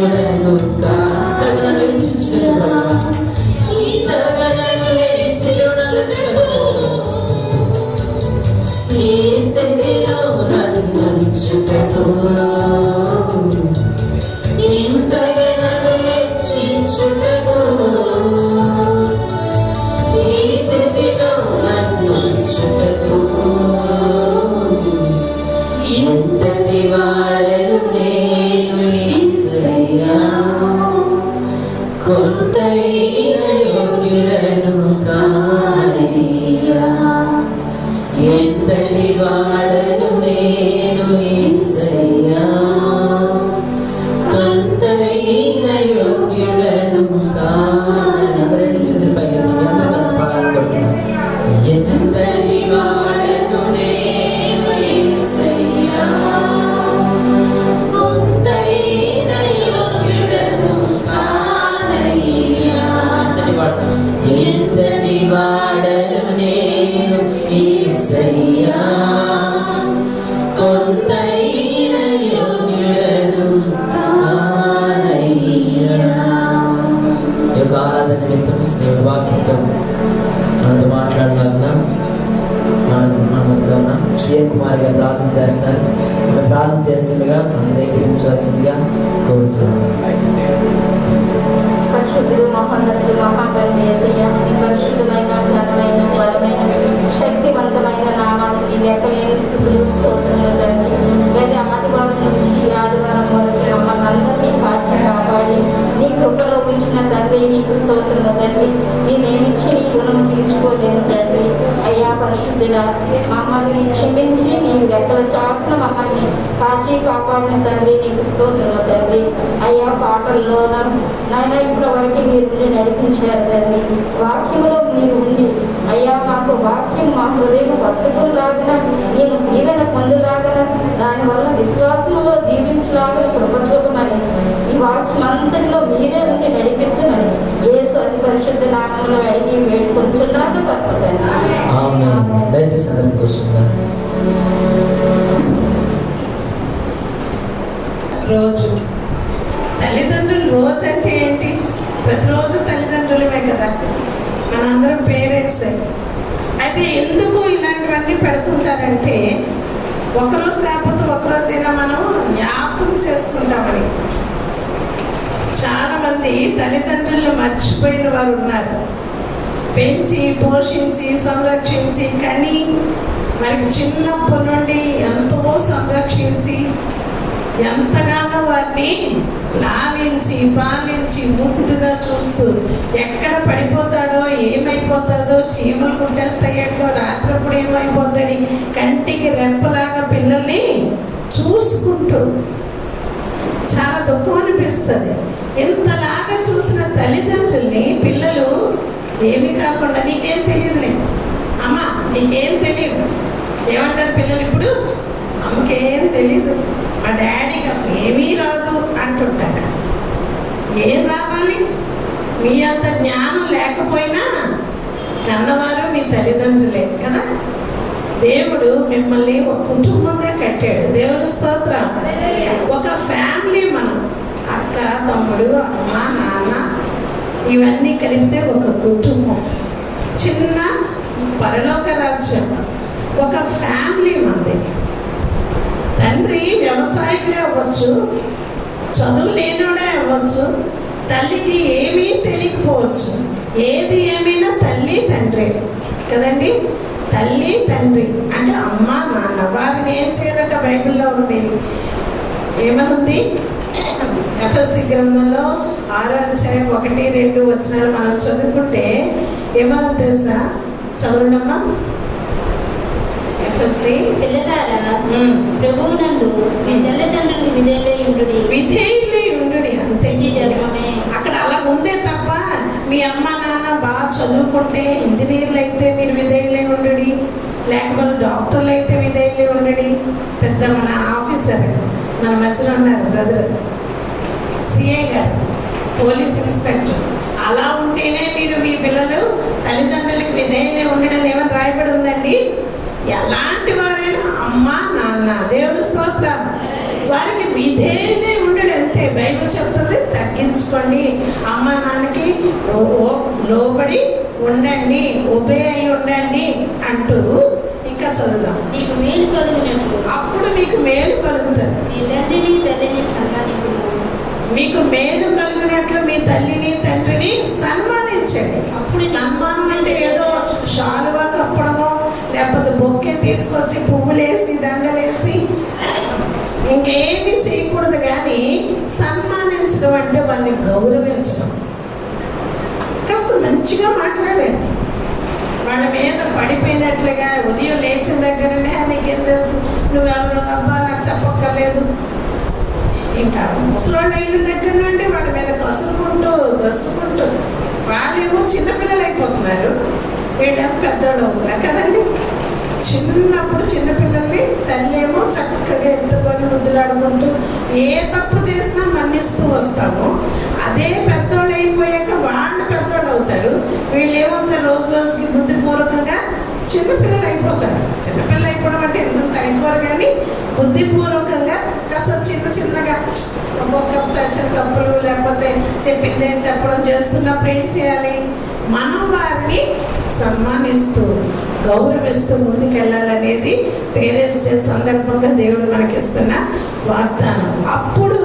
యోగ్యుడను కాదగను హెచ్చించుటకు ఇంతగనను హెచ్చించుటకు నీ స్థితిలో నన్ను ఉంచుటకు ఇంతగనను హెచ్చించుటకు నీ స్థితిలో నన్ను ఉంచుటకు ఎంతటి వాడను నేను యేసయ్యా కొంతైన యోగ్యుడను కానయ్యా ఎంతటి వాడను నేను యేసయ్యా కొంతైన యోగ్యుడను కానయ్యా రెండు చేతులు పైకి ఎత్తి అందరూ కలిసి పాడాలని కోరుతున్నాను. ఎంతటి వాడను నేను యేసయ్యా కొంతైన యోగ్యుడను కానయ్యా ఎంతటి వాడను నేను యేసయ్యా కొంతైన యోగ్యుడను కానయ్యా. ఈ యొక్క ఆరాధన నిమిత్తం దేవుడి వాక్యంతో మనతో మాట్లాడలాగా మన మధ్యలో ఉన్న శ్రీయర్ కుమారి గారు ప్రార్థన చేస్తారు. మనం ప్రార్థన చేస్తుండగా మనం ఏకీపించవలసిందిగా కోరుతున్నాం. పరిశుద్ధుడు మహోన్నతుడు మహాకరుణ యేసయ్య నీ పరిశుద్ధమైన ఘనమైన బలమైన శక్తివంతమైన నామానికి లెక్కలేని స్థుతులు స్తోత్రములు తండ్రి. లేదా ఆదివారం నుంచి ఆదివారం వరకు మమ్మల్ని అందరినీ కాచి కాపాడి నీ కృపలో ఉంచిన తండ్రి నీకు స్తోత్రములు తండ్రి. మేమేమిచ్చి నీ రుణం తీర్చుకోలేము తండ్రి. అయ్యా పరిశుద్ధుడా మమ్మల్ని క్షమించి నీ రెక్కల చాటున మమ్మల్ని కాచి కాపాడిన తండ్రి నీకు స్తోత్రములు తండ్రి. అయ్యా పాటల్లోన నాయన ఇప్పటి వరకు మీరు ఉండి నడిపించారు తండ్రి. వాక్యంలో మీరు ఉండి అయ్యా మాకు వాక్యం మా హృదయం భక్తులాగిన నేను దీవెన పొందులాగన దానివల్ల విశ్వాసంలో జీవించలాగా కృపచూపమని ఈ వాక్యం అంతటిలో మీరే ఉండి నడిపించమని యేసు అతి పరిశుద్ధ నామంలో అడిగి వేడుకొంచున్నాను తప్పదండి. దయచేసి అందరం కూర్చుందాం. రోజు తల్లిదండ్రులు రోజు అంటే ఏంటి? ప్రతిరోజు తల్లిదండ్రులమే కదా, మనందరం పేరెంట్సే. అయితే ఎందుకు ఇలాంటివన్నీ పెడుతుంటారంటే ఒకరోజు కాకపోతే ఒకరోజైనా మనం జ్ఞాపకం చేసుకుంటామని. చాలామంది తల్లిదండ్రులను మర్చిపోయిన వారు ఉన్నారు. పెంచి పోషించి సంరక్షించి కని మనకి చిన్నప్పటి నుండి ఎంతో సంరక్షించి ఎంతగానో వారిని లాలించి పాలించి ముద్దుగా చూస్తూ ఎక్కడ పడిపోతాడో ఏమైపోతాడో చీమలు కుట్టేస్తాయేటో రాత్రప్పుడు ఏమైపోతుంది కంటికి రెప్పలాగా పిల్లల్ని చూసుకుంటూ చాలా దుఃఖం అనిపిస్తుంది. ఇంతలాగా చూసిన తల్లిదండ్రుల్ని పిల్లలు ఏమి కాకుండా నీకేం తెలియదులే అమ్మ, నీకేం తెలియదు ఏమంటారు పిల్లలు ఇప్పుడు? అమ్మకేం తెలీదు, మా డాడీకి అసలు ఏమీ రాదు అంటుంటారు. ఏం రావాలి? మీ అంత జ్ఞానం లేకపోయినా కన్నవారు మీ తల్లిదండ్రులే కదా. దేవుడు మిమ్మల్ని ఒక కుటుంబంగా కట్టాడు. దేవుని స్తోత్రం. ఒక ఫ్యామిలీ మనం, అక్క తమ్ముడు అమ్మ నాన్న ఇవన్నీ కలిపితే ఒక కుటుంబం, చిన్న పరలోక రాజ్యం, ఒక ఫ్యామిలీ మంది. తండ్రి వ్యవసాయకుడే అవ్వచ్చు, చదువు లేనివాడే అవ్వచ్చు, తల్లికి ఏమీ తెలియకపోవచ్చు. ఏది ఏమైనా తల్లి తండ్రి కదండి. తల్లి తండ్రి అంటే అమ్మ నాన్న. వారిని ఏం చేయాలంట బైబిల్లో ఉంది. ఏమనుంది? ఎఫ్ఎస్సి గ్రంథంలో 6వ అధ్యాయం 1-2 వచనాలు మనం చదువుకుంటే ఏమన్నా తెలుసా? చదవండమ్మా. ఎఫ్ఎస్సి పిల్లలారా ప్రభువునందు మీ తల్లిదండ్రులకు విధేయులై ఉండుడి. అంతే, ధర్మమే. అక్కడ అలా ఉందే తప్ప మీ అమ్మ నాన్న బాగా చదువుకుంటే ఇంజనీర్లు అయితే మీరు విధేయులై ఉండుడి, లేకపోతే డాక్టర్లు అయితే విధేయులై ఉండుడి. పెద్ద మన ఆఫీసర్ మన మధ్యలో ఉన్నారు బ్రదర్, సిఏ గారు, పోలీస్ ఇన్స్పెక్టర్. అలా ఉంటేనే మీరు మీ పిల్లలు తల్లిదండ్రులకు విధేయులై ఉండడం ఏమని రాయబడి ఉందండి? ఎలాంటి వారైనా అమ్మ నాన్న, దేవుని స్తోత్రం, వారికి విధేయులై ఉండడు అంతే. బైబిల్ చెప్తుంది తగ్గించుకోండి, అమ్మ నాన్నకి లోబడి ఉండండి, ఒబే అయి ఉండండి అంటూ ఇంకా చదువుదాం. నీకు మేలు కలుగునట్లు అప్పుడు మీకు మేలు కలుగుతుంది. నీ తండ్రిని తల్లిని సన్మానించుము. మీకు మేలు కలిగినట్లు మీ తల్లిని తండ్రిని సన్మానించండి. అప్పుడు సన్మానం అంటే ఏదో శాలువా కప్పడమో లేకపోతే బొక్కే తీసుకొచ్చి పువ్వులేసి దండలేసి ఇంకేమీ చేయకూడదు, కానీ సన్మానించడం అంటే వాళ్ళని గౌరవించడం. కాస్త మంచిగా మాట్లాడండి. వాళ్ళ మీద పడిపోయినట్లుగా ఉదయం లేచిన దగ్గర నీకేం తెలుసు, నువ్వెవరు అబ్బా నాకు చెప్పక్కర్లేదు, ఇంకా ముసలోళ్ళు అయిన దగ్గర నుండి వాళ్ళ మీద కసురుకుంటూ దసుకుంటూ వాళ్ళేమో చిన్నపిల్లలు అయిపోతున్నారు, వీళ్ళేమో పెద్దవాళ్ళు అవుతున్నారు కదండి. చిన్నప్పుడు చిన్నపిల్లల్ని తల్లి ఏమో చక్కగా ఎత్తుకొని ముద్దులాడుకుంటూ ఏ తప్పు చేసినా మన్నిస్తూ వస్తాము. అదే పెద్దోళ్ళు అయిపోయాక వాళ్ళు పెద్దోళ్ళు అవుతారు, వీళ్ళు ఏమవుతారు రోజు రోజుకి బుద్ధిపూర్వకంగా చిన్నపిల్లలు అయిపోతారు. చిన్నపిల్లలు అయిపోవడం అంటే ఎంత అయిపోరు, కానీ బుద్ధిపూర్వకంగా కాస్త చిన్నగా ఒక్కొక్క చిన్న తప్పులు లేకపోతే చెప్పిందే చెప్పడం చేస్తున్నప్పుడు ఏం చేయాలి, మనం వారిని సన్మానిస్తూ గౌరవిస్తూ ముందుకెళ్ళాలనేది పేరెంట్స్ డే సందర్భంగా దేవుడు మనకిస్తున్న వాగ్దానం. అప్పుడు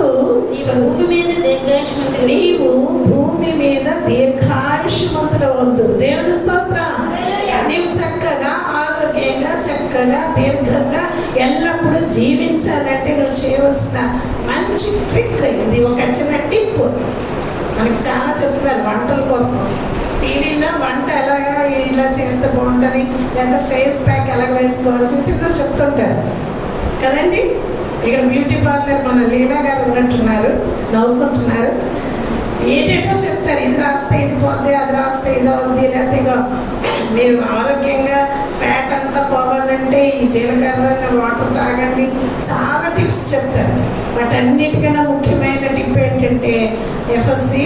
నీవు భూమి మీద దీర్ఘాయుష్మంతుడు వద్దు. దేవుడి స్తోత్రం. నీవు చక్కగా ఆరోగ్యంగా చక్కగా దీర్ఘంగా ఎల్లప్పుడూ జీవించాలంటే నువ్వు చేయవలసిన మంచి ట్రిక్ ఇది. ఒక చిన్న టిప్ మనకి చాలా చెప్తున్నారు వంటల కోసం. టీవీలో వంట ఎలాగా ఇలా చేస్తే బాగుంటుంది, లేదా ఫేస్ ప్యాక్ ఎలాగ వేసుకోవాలి చిన్న చెప్తుంటారు కదండి. ఇక్కడ బ్యూటీ పార్లర్ మన లీలా గారు ఉన్నట్టున్నారు, నవ్వుకుంటున్నారు. ఏటేటో చెప్తారు, ఇది రాస్తే ఇది పోద్ది, అది రాస్తే ఇది అవుద్ది, లేకపోతే ఇక మీరు ఆరోగ్యంగా ఫ్యాట్ అంతా పోవాలంటే ఈ జీలకర్ర వాటర్ తాగండి, చాలా టిప్స్ చెప్తారు. వాటన్నిటికన్నా ముఖ్యమైన టిప్ ఏంటంటే ఎఫ్ఎస్సి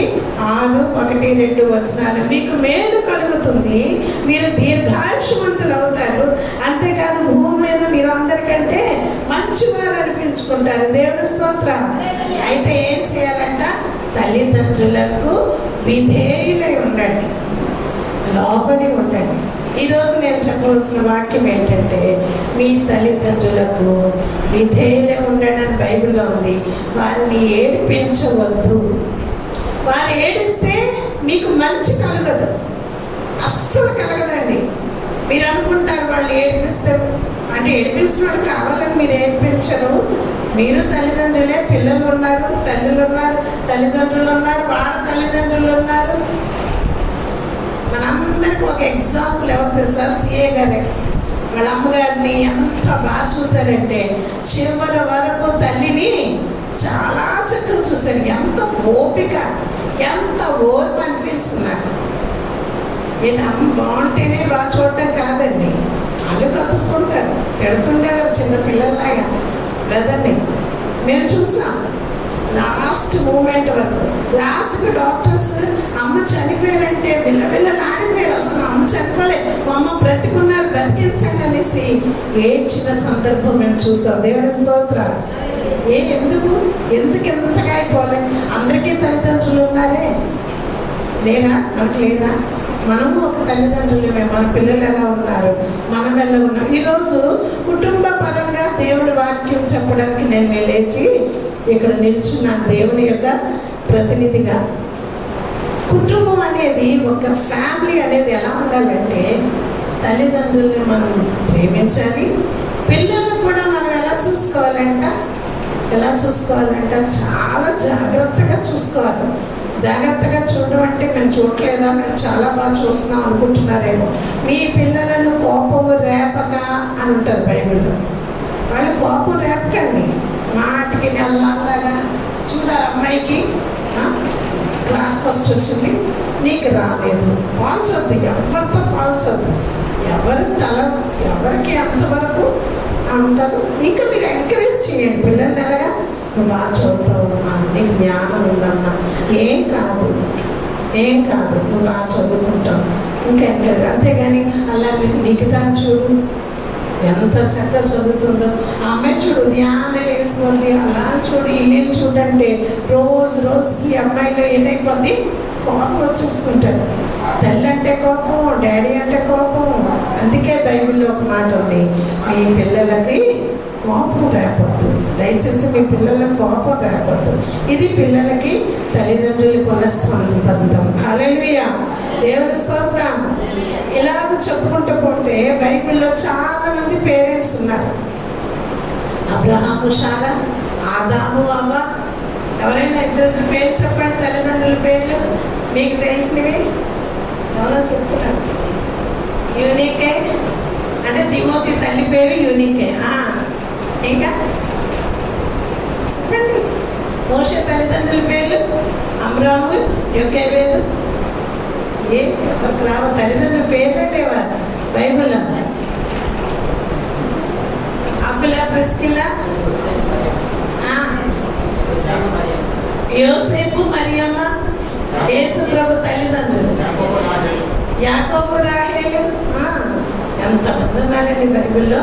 6:1-2 మీకు మేలు కలుగుతుంది, మీరు దీర్ఘాయుష్మంతులు అవుతారు, అంతేకాదు భూమి మీద మీరు అందరికంటే మంచివారు అనిపించుకుంటారు. దేవుడి స్తోత్రం. అయితే ఏం చేయాలంట, తల్లిదండ్రులకు విధేయులై ఉండండి, లోబడి ఉండండి. ఈరోజు నేను చెప్పవలసిన వాక్యం ఏంటంటే మీ తల్లిదండ్రులకు విధేయులై ఉండండి అని బైబిల్లో ఉంది. వారిని ఏడిపించవద్దు. వారు ఏడిస్తే మీకు మంచి కలగదు, అస్సలు కలగదండి. మీరు అనుకుంటారు వాళ్ళు ఏడిపిస్తే అంటే ఏడిపించిన వాడు కావాలని మీరు ఏడిపించరు. మీరు తల్లిదండ్రులే, పిల్లలు ఉన్నారు, తల్లులు ఉన్నారు, తల్లిదండ్రులు ఉన్నారు, వాళ్ళ తల్లిదండ్రులు ఉన్నారు. మనందరికీ ఒక ఎగ్జాంపుల్ ఎవరు తెలుసా, సిఏ గారే. వాళ్ళ అమ్మగారిని ఎంత బాగా చూశారంటే చివరి వరకు తల్లిని చాలా చక్కగా చూశారు. ఎంత ఓపిక, ఎంత ఓర్పు అనిపించింది నాకు. నేను అమ్మ బాగుంటేనే బాగా చూడటం కాదండి, వాళ్ళు కసుకుంటారు, తిడుతుండేవారు చిన్న పిల్లల్లాగా బ్రదర్ని. నేను చూసాం లాస్ట్ మూమెంట్ వరకు. లాస్ట్కి డాక్టర్స్ అమ్మ చనిపోయారంటే విలవిలలాడిపోయారు. అసలు అమ్మ చనిపోలేదు, మా అమ్మ బ్రతికున్నారు, బ్రతికించండి అనేసి ఏడ్చిన సందర్భం మేము చూసాం. దేవుని స్తోత్రం. ఎందుకు ఎంతగా అయిపోలే? అందరికీ తల్లిదండ్రులు ఉన్నారే, లేరా? మనకు లేరా? మనము ఒక తల్లిదండ్రులమే. మన పిల్లలు ఎలా ఉన్నారు, మనం ఎలా ఉన్నాం. ఈరోజు కుటుంబ పరంగా దేవుడి వాక్యం చెప్పడానికి నేను లేచి ఇక్కడ నిల్చున్నాను దేవుని యొక్క ప్రతినిధిగా. కుటుంబం అనేది, ఒక ఫ్యామిలీ అనేది ఎలా ఉండాలంటే తల్లిదండ్రుల్ని మనం ప్రేమించాలి, పిల్లల్ని కూడా మనం ఎలా చూసుకోవాలంట చాలా జాగ్రత్తగా చూసుకోవాలి. జాగ్రత్తగా చూడడం అంటే మేము చూడలేదా, మేము చాలా బాగా చూస్తున్నాం అనుకుంటున్నారేమో. మీ పిల్లలను కోపము రేపక అని ఉంటారు బైబిల్లో. వాళ్ళు కోపం రేపకండి, మాటికి నెలలాగా. చూడ అమ్మాయికి క్లాస్ ఫస్ట్ వచ్చింది, నీకు రాలేదు, పాల్చొద్దు, ఎవరితో పాల్చొద్దు, ఎవరికి ఎంతవరకు ఉంటుందో ఇంకా మీరు ఎంకరేజ్ చేయండి పిల్లల్ని. ఎలాగా, నువ్వు బాగా చదువుతావమ్మా, నీకు జ్ఞానం ఉందమ్మా, ఏం కాదు నువ్వు బాగా చదువుకుంటావు, ఇంకా ఎంకరేజ్. అంతేగాని అలా నీకు దాన్ని చూడు, ఎంత చక్కగా చదువుతుందో. ఆ అమ్మాయి చూడు ఉదయాన్నే లేసిపోద్ది, అలా చూడు ఇల్లు చూడంటే రోజు రోజుకి ఈ అమ్మాయిలో ఏంటైపోద్ది, కోపం వచ్చేస్తుంటుంది. తల్లి అంటే కోపం, డాడీ అంటే కోపం. అందుకే బైబిల్లో ఒక మాట ఉంది, మీ పిల్లలకి కోపం రేపొద్దు, దయచేసి మీ పిల్లలకు కోపం రేపొద్దు. ఇది పిల్లలకి తల్లిదండ్రులకు ఉన్న సంబంధం. హల్లెలూయా, దేవుని స్తోత్రం. ఇలాగ చెప్పుకుంటూ పోతే బైబిల్లో చాలా మంది పేరెంట్స్ ఉన్నారు. అబ్రహాము, శారా, ఆదాము, అవ్వ. ఎవరైనా ఇద్దరు పేర్లు చెప్పండి, తల్లిదండ్రుల పేర్లు మీకు తెలిసినవి. ఎవరో చెప్తున్నారు. యూనికే అంటే తిమోతి తల్లి పేరు యూనికే. ఇంకా చెప్పండి. మోషే తల్లిదండ్రుల పేర్లు అమ్రాము, యోకేబేదు. ఎవరికి రావ తల్లిదండ్రుల పేర్లే లేవా బైబిల్లో? అకుల, ప్రిస్కిల్లా, యోసేపు, మరియమ్మ, యేసు ప్రభు తల్లిదండ్రులు, యాకోబు, రాహేలు. ఎంతమంది ఉన్నారండి బైబిల్లో.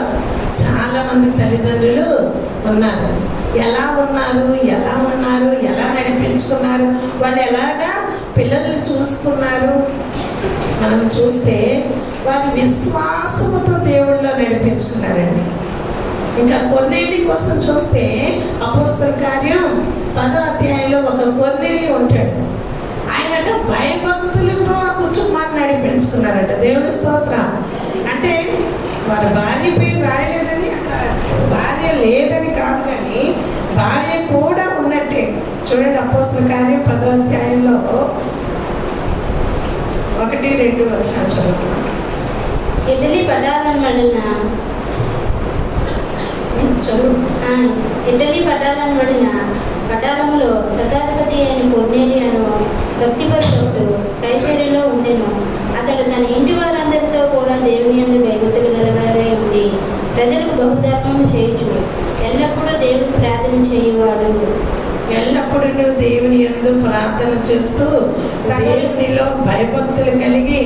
చాలా మంది తల్లిదండ్రులు ఉన్నారు. ఎలా ఉన్నారు, ఎలా ఉన్నారు, ఎలా నడిపించుకున్నారు, వాళ్ళు ఎలాగా పిల్లల్ని చూసుకున్నారు. మనం చూస్తే వారి విశ్వాసముతో దేవుళ్ళో నడిపించుకున్నారండి. ఇంకా కొర్నేలి కోసం చూస్తే అపోస్తల కార్యం 10వ అధ్యాయంలో ఒక కొర్నేలి ఉంటాడు. ఆయనట భయభక్తులతో ఆ కుటుంబాన్ని నడిపించుకున్నారట. దేవుని స్తోత్రం. అంటే వారి భార్య పేరు రాయలేదని, అక్కడ భార్య లేదని కాదు, కానీ భార్య కూడా ఉన్నట్టే. చూడండి, అపోస్తల కార్యం 10వ అధ్యాయంలో 1-2 వచనాలు చదువుతున్నాం. ఇటలీ పటాలనబడిన పటాలములో శతాధిపతి అయిన కొర్నేలి అను భక్తిపరుడు కైసరీలో ఉండెను. అతడు తన ఇంటి వారందరితో కూడా దేవుని యందు భయభక్తులు గలవారై ఉండి ప్రజలకు బహుధర్మము చేయుచు ఎల్లప్పుడూ దేవుని ప్రార్థన చేయువాడు. ఎల్లప్పుడూ దేవుని యందు ప్రార్థన చేస్తూ దేవునిలో భయభక్తులు కలిగి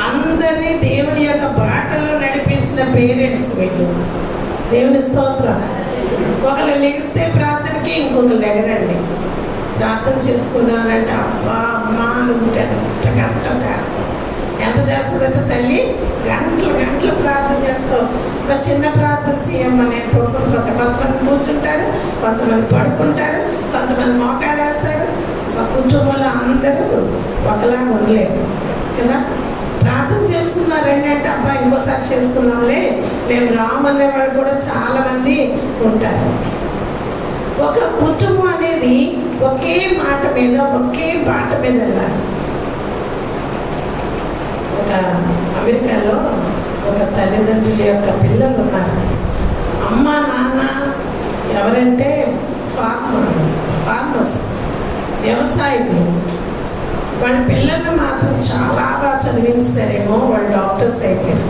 అందరినీ దేవుని యొక్క బాటలో నడిపించిన పేరెంట్స్ వీళ్ళు. దేవుని స్తోత్రం. ఒకరు లెగిస్తే ప్రార్థనకి, ఇంకొకరు లెగరండి. ప్రార్థన చేసుకుందామనంటే అబ్బా అమ్మా నువ్వు గంట చేస్తావు. ఎంత చేస్తుందంటే తల్లి గంటలు గంటలు ప్రార్థన చేస్తావు. ఒక చిన్న ప్రార్థన చేయమ్మా నేను పడుకుంటూ. కొంతమంది కూర్చుంటారు, కొంతమంది పడుకుంటారు, కొంతమంది మోకాళ్ళు వేస్తారు. ఒక కుటుంబంలో అందరూ ఒకలాగా ఉండలేరు కదా. ప్రార్థన చేసుకుందాం అంటే అబ్బా ఇంకోసారి చేసుకుందాంలే మేము రామనే వాళ్ళు కూడా చాలామంది ఉంటారు. ఒక కుటుంబం అనేది ఒకే మాట మీద, ఒకే బాట మీద వెళ్ళాలి. ఒక అమెరికాలో ఒక తల్లిదండ్రుల యొక్క పిల్లలు ఉన్నారు. అమ్మ నాన్న ఎవరంటే ఫార్మర్స్, వ్యవసాయకులు. వాళ్ళ పిల్లలు మాత్రం చాలా బాగా చదివించారేమో, వాళ్ళు డాక్టర్స్ అయిపోయారు.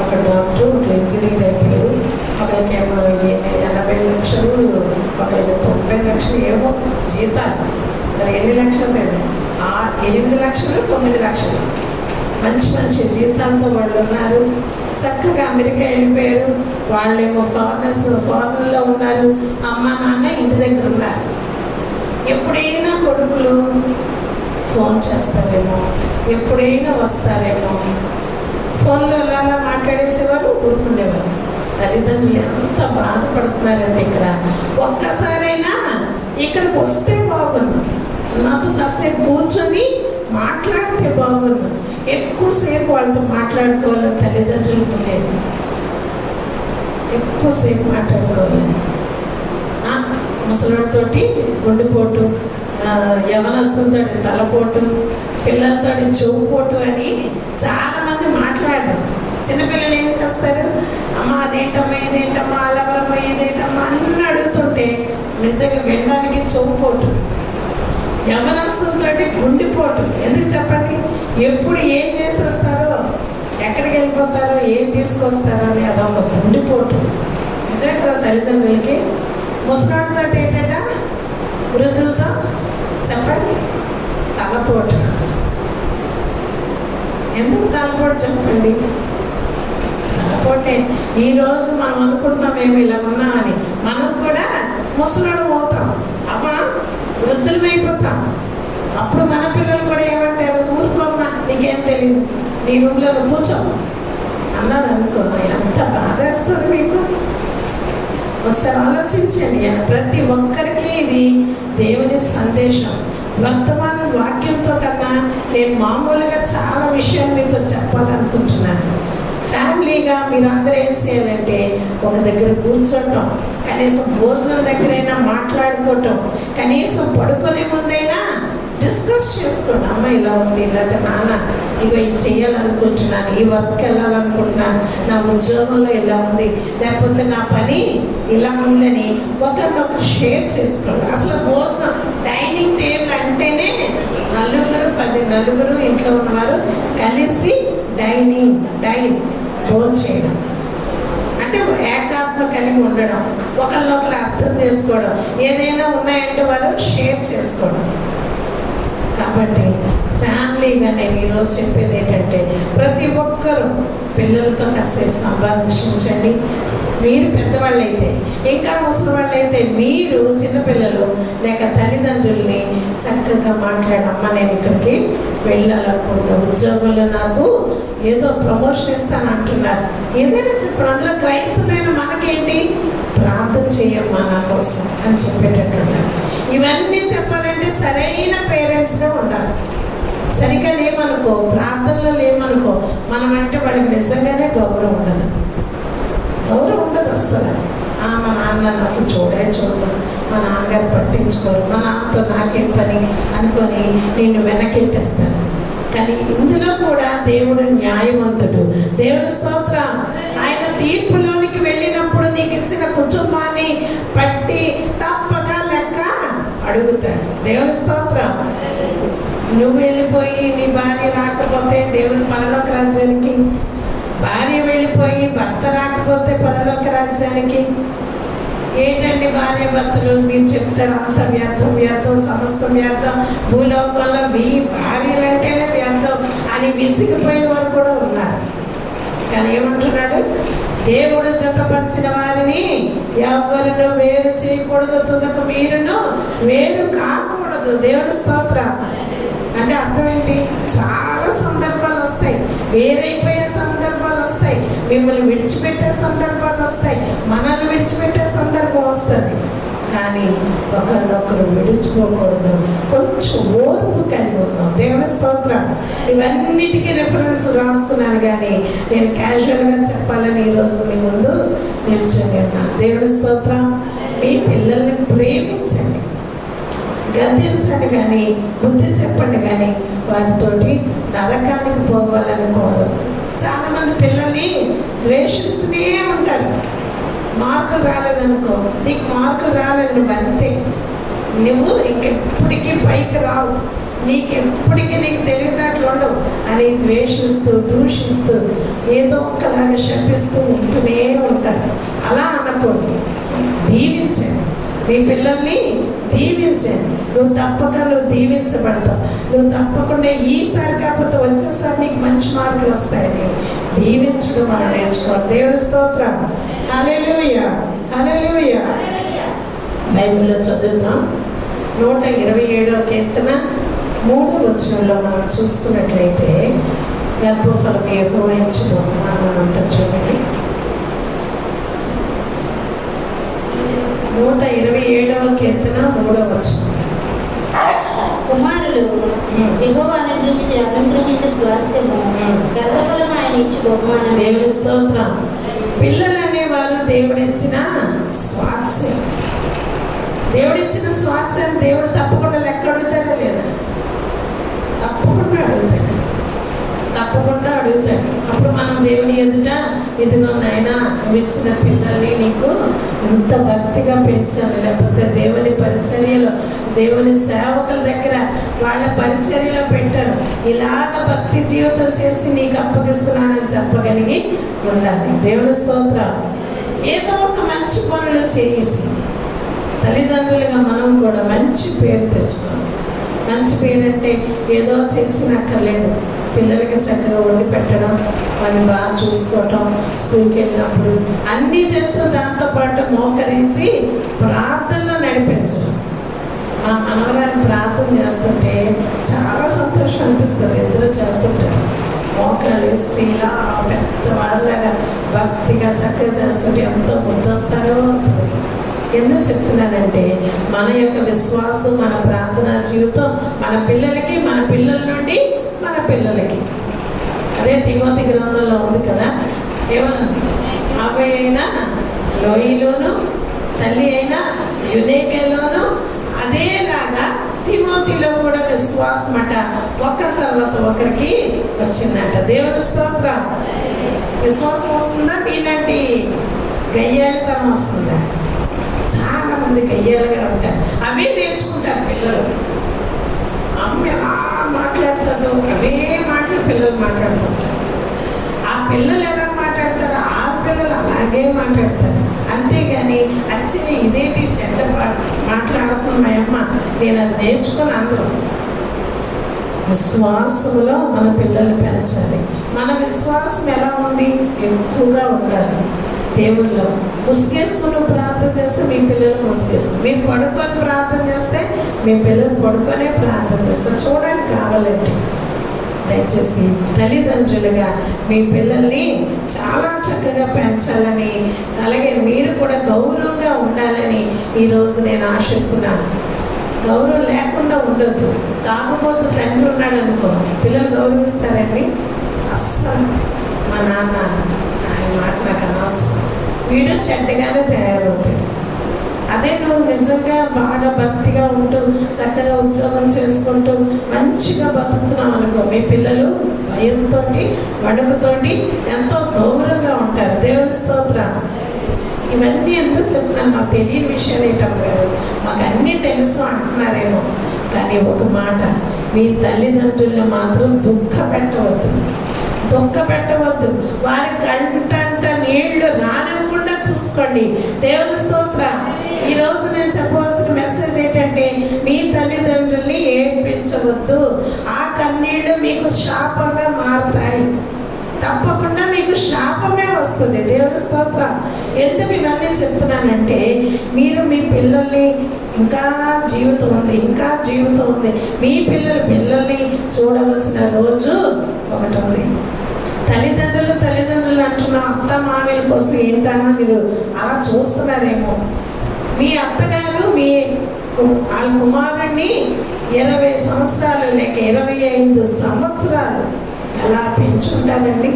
ఒక డాక్టర్, ఒక ఇంజనీర్ అయిపోయారు. ఒకరికేమో 80 లక్షలు, ఒకరికి 90 లక్షలు ఏమో జీతాలు. మరి ఎన్ని లక్షలు? 8 లక్షలు 9 లక్షలు మంచి మంచి జీతాలతో వాళ్ళు ఉన్నారు. చక్కగా అమెరికా వెళ్ళిపోయారు. వాళ్ళేమో ఫారెన్లో ఉన్నారు. అమ్మ నాన్న ఇంటి దగ్గర ఉన్నారు. ఎప్పుడైనా కొడుకులు ఫోన్ చేస్తారేమో, ఎప్పుడైనా వస్తారేమో. ఫోన్లో అలా మాట్లాడేసేవారు, ఊరుకుండేవారు. తల్లిదండ్రులు ఎంత బాధపడుతున్నారంటే ఇక్కడ ఒక్కసారైనా ఇక్కడికి వస్తే బాగున్నా, నాతో కాసేపు కూర్చొని మాట్లాడితే బాగున్నా. ఎక్కువసేపు వాళ్ళతో మాట్లాడుకోవాలని తల్లిదండ్రులకు ఉండేది. ఎక్కువసేపు మాట్లాడుకోవాలని. ముసలితోటి గుండెపోటు, యవనస్తులతో తలపోటు, పిల్లలతో చెవుపోటు అని చాలామంది మాట్లాడరు. చిన్నపిల్లలు ఏం చేస్తారు? అమ్మ అదేంటమ్మా, ఇదేంటమ్మా, అలవరమ్మ, ఇదేంటమ్మా అన్నీ అడుగుతుంటే నిజంగా వినడానికి చెవుపోటు. యవనస్తులతోటి గుండెపోటు. ఎందుకు చెప్పండి? ఎప్పుడు ఏం చేసేస్తారో, ఎక్కడికి వెళ్ళిపోతారో, ఏం తీసుకొస్తారో అని అదొక గుండెపోటు. నిజమే కదా తల్లిదండ్రులకి. ముసలాడితో ఏంటంట, వృద్ధులతో చెప్పండి తలపోటు. ఎందుకు తలపోటు చెప్పండి? తలపోటు లేకపోతే ఈరోజు మనం అనుకుంటున్నాం మేము ఇలా ఉన్నామని, మనం కూడా ముసలోడు అవుతాం, అమ్మా వృద్ధులమైపోతాం. అప్పుడు మన పిల్లలు కూడా ఏమంటారు, ఊరుకోమ్మా నీకేం తెలియదు, నీ రూమ్లో కూర్చో అన్నారు అనుకో, ఎంత బాధ వేస్తుంది మీకు. ఒకసారి ఆలోచించండి. ప్రతి ఒక్కరికి ఇది దేవుని సందేశం. వర్తమాన వాక్యంతో కన్నా నేను మామూలుగా చాలా విషయాలు మీతో చెప్పాలనుకుంటున్నాను. ఫ్యామిలీగా మీరందరూ ఏం చేయాలంటే ఒక దగ్గర కూర్చోటం, కనీసం భోజనం దగ్గరైనా మాట్లాడుకోవటం, కనీసం పడుకునే ముందైనా డిస్కస్ చేసుకోండి. అమ్మ ఇలా ఉంది, లేకపోతే నాన్న ఇగో ఇది చేయాలనుకుంటున్నాను, ఈ వర్క్ వెళ్ళాలనుకుంటున్నాను, నా ఉద్యోగంలో ఇలా ఉంది, లేకపోతే నా పని ఇలా ఉందని ఒకరినొకరు షేర్ చేసుకోండి. అసలు భోజనం డైనింగ్ టేబుల్ అంటేనే నలుగురు ఇంట్లో ఉన్నవారు కలిసి డైన్ భోజనం చేయడం అంటే ఏకాత్మ కలిగి ఉండడం, ఒకరినొకరు అర్థం చేసుకోవడం, ఏదైనా ఉన్నాయంటే వారు షేర్ చేసుకోవడం. కాబట్టి ఫ్యామిలీగా నేను ఈరోజు చెప్పేది ఏంటంటే ప్రతి ఒక్కరూ పిల్లలతో కాసేపు సంభాషించండి. మీరు పెద్దవాళ్ళు అయితే, ఇంకా ముసలి వాళ్ళు అయితే మీరు చిన్నపిల్లలు లేక తల్లిదండ్రుల్ని చక్కగా మాట్లాడమ్మ నేను ఇక్కడికి వెళ్ళాలనుకుంటున్నా, ఉద్యోగంలో నాకు ఏదో ప్రమోషన్ ఇస్తాను అంటున్నారు, ఏదైనా చెప్పండి. అందులో క్రైస్తవులైన మనకేంటి, ప్రార్థన చేయమ్మా నా కోసం అని చెప్పేటట్టున్నారు. ఇవన్నీ చెప్పాలంటే సరైన పేరెంట్స్గా ఉండాలి. సరిగ్గా లేమనుకో, ప్రార్థనలో లేమనుకో, మనం అంటే వాడికి నిజంగానే గౌరవం ఉండదు అస్సలు. మా నాన్న అసలు చూడదు, మా నాన్నగారు పట్టించుకోరు, మా నాన్నతో నాకేం పని అనుకొని నిన్ను వెనకెట్టేస్తాను. కానీ ఇందులో కూడా దేవుడు న్యాయవంతుడు. దేవుని స్తోత్రం. ఆయన తీర్పులోనికి వెళ్ళినప్పుడు నీకు ఇచ్చిన కుటుంబాన్ని పట్టి తప్పక లెక్క అడుగుతాడు. దేవుని స్తోత్రం. నువ్వు వెళ్ళిపోయి నీ భార్య రాకపోతే దేవుని పరలోక రాజ్యానికి, భార్య వెళ్ళిపోయి భర్త రాకపోతే పరలోక రాజ్యానికి. ఏంటండి భార్య భర్తలు మీరు చెప్తారు, అంత వ్యర్థం సమస్తం వ్యర్థం, భూలోకంలో భార్యలంటేనే వ్యర్థం అని విసిగిపోయిన వారు కూడా ఉన్నారు. కానీ ఏమంటున్నాడు, దేవుడు జతపరిచిన వారిని ఎవరిను వేరు చేయకూడదు, తుదకు మీరును వేరు కాకూడదు. దేవుని స్తోత్రం. అంటే అర్థం ఏంటి, చాలా సందర్భాలు వస్తాయి, వేరైపోయే సందర్భాలు వస్తాయి, మిమ్మల్ని విడిచిపెట్టే సందర్భాలు వస్తాయి, మనల్ని విడిచిపెట్టే సందర్భం వస్తుంది. కానీ ఒకరినొకరు విడిచిపోకూడదు, కొంచెం ఓర్పు కలిగి ఉందాం. దేవుని స్తోత్రం. ఇవన్నిటికీ రిఫరెన్స్ రాసుకున్నాను, కానీ నేను క్యాజువల్గా చెప్పాలని ఈరోజు మీ ముందు నిల్చొని ఉన్నాను. దేవుని స్తోత్రం. మీ పిల్లల్ని ప్రేమించండి, గద్దించండి, కానీ బుద్ధి చెప్పండి, కానీ వారితోటి నరకానికి పోవాలని కోరద్దు. చాలామంది పిల్లల్ని ద్వేషిస్తూనే ఉంటారు. మార్కులు రాలేదనుకో, నీకు మార్కులు రాలేదు, నువ్వు అంతే, నువ్వు ఇంకెప్పటికీ పైకి రావు, నీకెప్పటికీ నీకు తెలివితేటలు ఉండవు అని ద్వేషిస్తూ దూషిస్తూ ఏదో ఒకలాగా శపిస్తూ ఉంటూనే ఉంటారు. అలా అనకూడదు. దీవించండి, మీ పిల్లల్ని దీవించండి. నువ్వు దీవించబడతావు. నువ్వు తప్పకుండా ఈసారి కాకపోతే వచ్చేసారి నీకు మంచి మార్కులు వస్తాయని దీవించడం మనం నేర్చుకోవాలి. దేవుని స్తోత్రం. హల్లెలూయా, హల్లెలూయా. బైబిల్లో చదువుతాం. 127వ కీర్తన 3వ వచనంలో మనం చూసుకున్నట్లయితే గర్భఫలం యెహోవా ఇచ్చును అని ఉంటుంది. చూడండి, 127వ కీర్తన 3వ వచనం. కుమారులు యెహోవా అనుగ్రహించే స్వాస్థ్యము, గర్భఫలం ఆయన ఇచ్చి బహుమానం. దేవుని స్తోత్రం. పిల్లలు అనేవారు దేవుడిచ్చిన స్వాస్థ్యం. దేవుడిచ్చిన స్వాస్థ్యాన్ని దేవుడు తప్పకుండా లెక్క అడుగుతాడా లేదా? తప్పకుండా అడుగుతాడు. అప్పుడు మనం దేవుని ఎదుట, ఇదిగో నాయనా నువ్వు ఇచ్చిన పిల్లల్ని నీకు ఎంత భక్తిగా పెంచాను, లేకపోతే దేవుని పరిచర్యలో, దేవుని సేవకుల దగ్గర వాళ్ళ పరిచర్యలో పెట్టారు, ఇలాగ భక్తి జీవితం చేసి నీకు అప్పగిస్తున్నానని చెప్పగలిగి ఉండాలి. దేవుని స్తోత్రం. ఏదో ఒక మంచి పనులు చేసి తల్లిదండ్రులుగా మనం కూడా మంచి పేరు తెచ్చుకోవాలి. మంచి పేరు అంటే ఏదో చేసినక్కర్లేదు, పిల్లలకి చక్కగా వండి పెట్టడం, వాళ్ళని బాగా చూసుకోవటం, స్కూల్కి వెళ్ళినప్పుడు అన్నీ చేస్తూ దాంతోపాటు మోకరించి ప్రార్థనలో నడిపించడం. మా మనవరాలు ప్రార్థన చేస్తుంటే చాలా సంతోషం అనిపిస్తుంది. ఇద్దరు చేస్తుంటారు, మోకాళ్ళు వేసి ఇలా పెద్దవాళ్ళగా భక్తిగా చక్కగా చేస్తుంటే ఎంతో ముద్దొస్తారో అసలు. ఎందుకు చెప్తున్నానంటే మన యొక్క విశ్వాసం, మన ప్రార్థనా జీవితం మన పిల్లలకి, మన పిల్లల నుండి మన పిల్లలకి. అదే తిమోతి గ్రంథంలో ఉంది కదా, ఏమన్నది? ఆమె అయినా లోయలోను, తల్లి అయినా యునేకేలోను, అదేలాగా తిమోతిలో కూడా విశ్వాసం అట ఒకరి తర్వాత ఒకరికి వచ్చిందంట. దేవుని స్తోత్రం. విశ్వాసం వస్తుందా? మీలాంటి గయ్యాళితనం వస్తుందా? చాలా మంది గయ్యాలుగా ఉంటారు, అవే నేర్చుకుంటారు పిల్లలు. అమ్మ ఎలా మాట్లాడుతుందో అవే మాటలు పిల్లలు మాట్లాడుతుంటారు. ఆ పిల్లలు ఎలా మాట్లాడతారో ఆ పిల్లలు అలాగే మాట్లాడతారు. అంతేగాని అచ్చే ఇదేంటి చెడ్డ మాట్లాడుతున్నాయమ్మ నేను అది నేర్చుకున్నాను. విశ్వాసంలో మన పిల్లలు పెంచాలి. మన విశ్వాసం ఎలా ఉంది? ఎక్కువగా ఉండాలి. దేవుల్లో ముసుగేసుకుని ప్రార్థన చేస్తే మీ పిల్లలు ముసుగేసుకుని, మీరు పడుకొని ప్రార్థన చేస్తే మీ పిల్లలు పడుకొనే ప్రార్థన చేస్తారు. చూడడానికి కావాలంటే దయచేసి తల్లిదండ్రులుగా మీ పిల్లల్ని చాలా చక్కగా పెంచాలని, అలాగే మీరు కూడా గౌరవంగా ఉండాలని ఈరోజు నేను ఆశిస్తున్నాను. గౌరవం లేకుండా ఉండొద్దు. తాగుబోతు తండ్రి ఉన్నాడు అనుకో, పిల్లలు గౌరవిస్తారండి? అస్సలు. మా నాన్న ఆయన మాట నాకు అనవసరం, వీడు చెడ్డగానే తయారవుతాడు. అదే నువ్వు నిజంగా బాగా భక్తిగా ఉంటూ చక్కగా ఉద్యోగం చేసుకుంటూ మంచిగా బతుకుతున్నావు అనుకో, మీ పిల్లలు భయంతో వణుకుతోటి ఎంతో గౌరవంగా ఉంటారు. దేవుని స్తోత్రం. ఇవన్నీ ఎందుకు చెప్తున్నాను? మాకు తెలియని విషయాలు ఏంటమ్మ గారు, మాకు అన్నీ తెలుసు అంటున్నారేమో. కానీ ఒక మాట, మీ తల్లిదండ్రులను మాత్రం దుఃఖ పెట్టవద్దు. వారి కంటంట నీళ్లు రానివ్వకుండా చూసుకోండి. దేవుని స్తోత్రం. ఈరోజు నేను చెప్పవలసిన మెసేజ్ ఏంటంటే, మీ తల్లిదండ్రుల్ని ఏడ్పించవద్దు. ఆ కన్నీళ్లు మీకు శాపంగా మారుతాయి. తప్పకుండా మీకు శాపమే వస్తుంది. దేవుని స్తోత్రం. ఎందుకు ఇవన్నీ చెప్తున్నానంటే, మీరు మీ పిల్లల్ని ఇంకా జీవితం ఉంది, మీ పిల్లల్ని చూడవలసిన రోజు ఒకటి ఉంది. తల్లిదండ్రులు అంటున్న అత్త మామయ్యల కోసం ఏంటన్నా మీరు అలా చూస్తున్నారేమో. మీ అత్తగారు వాళ్ళ కుమారుణ్ణి 20 సంవత్సరాలు లేక 25 సంవత్సరాలు ఎలా పెంచుంటారండి?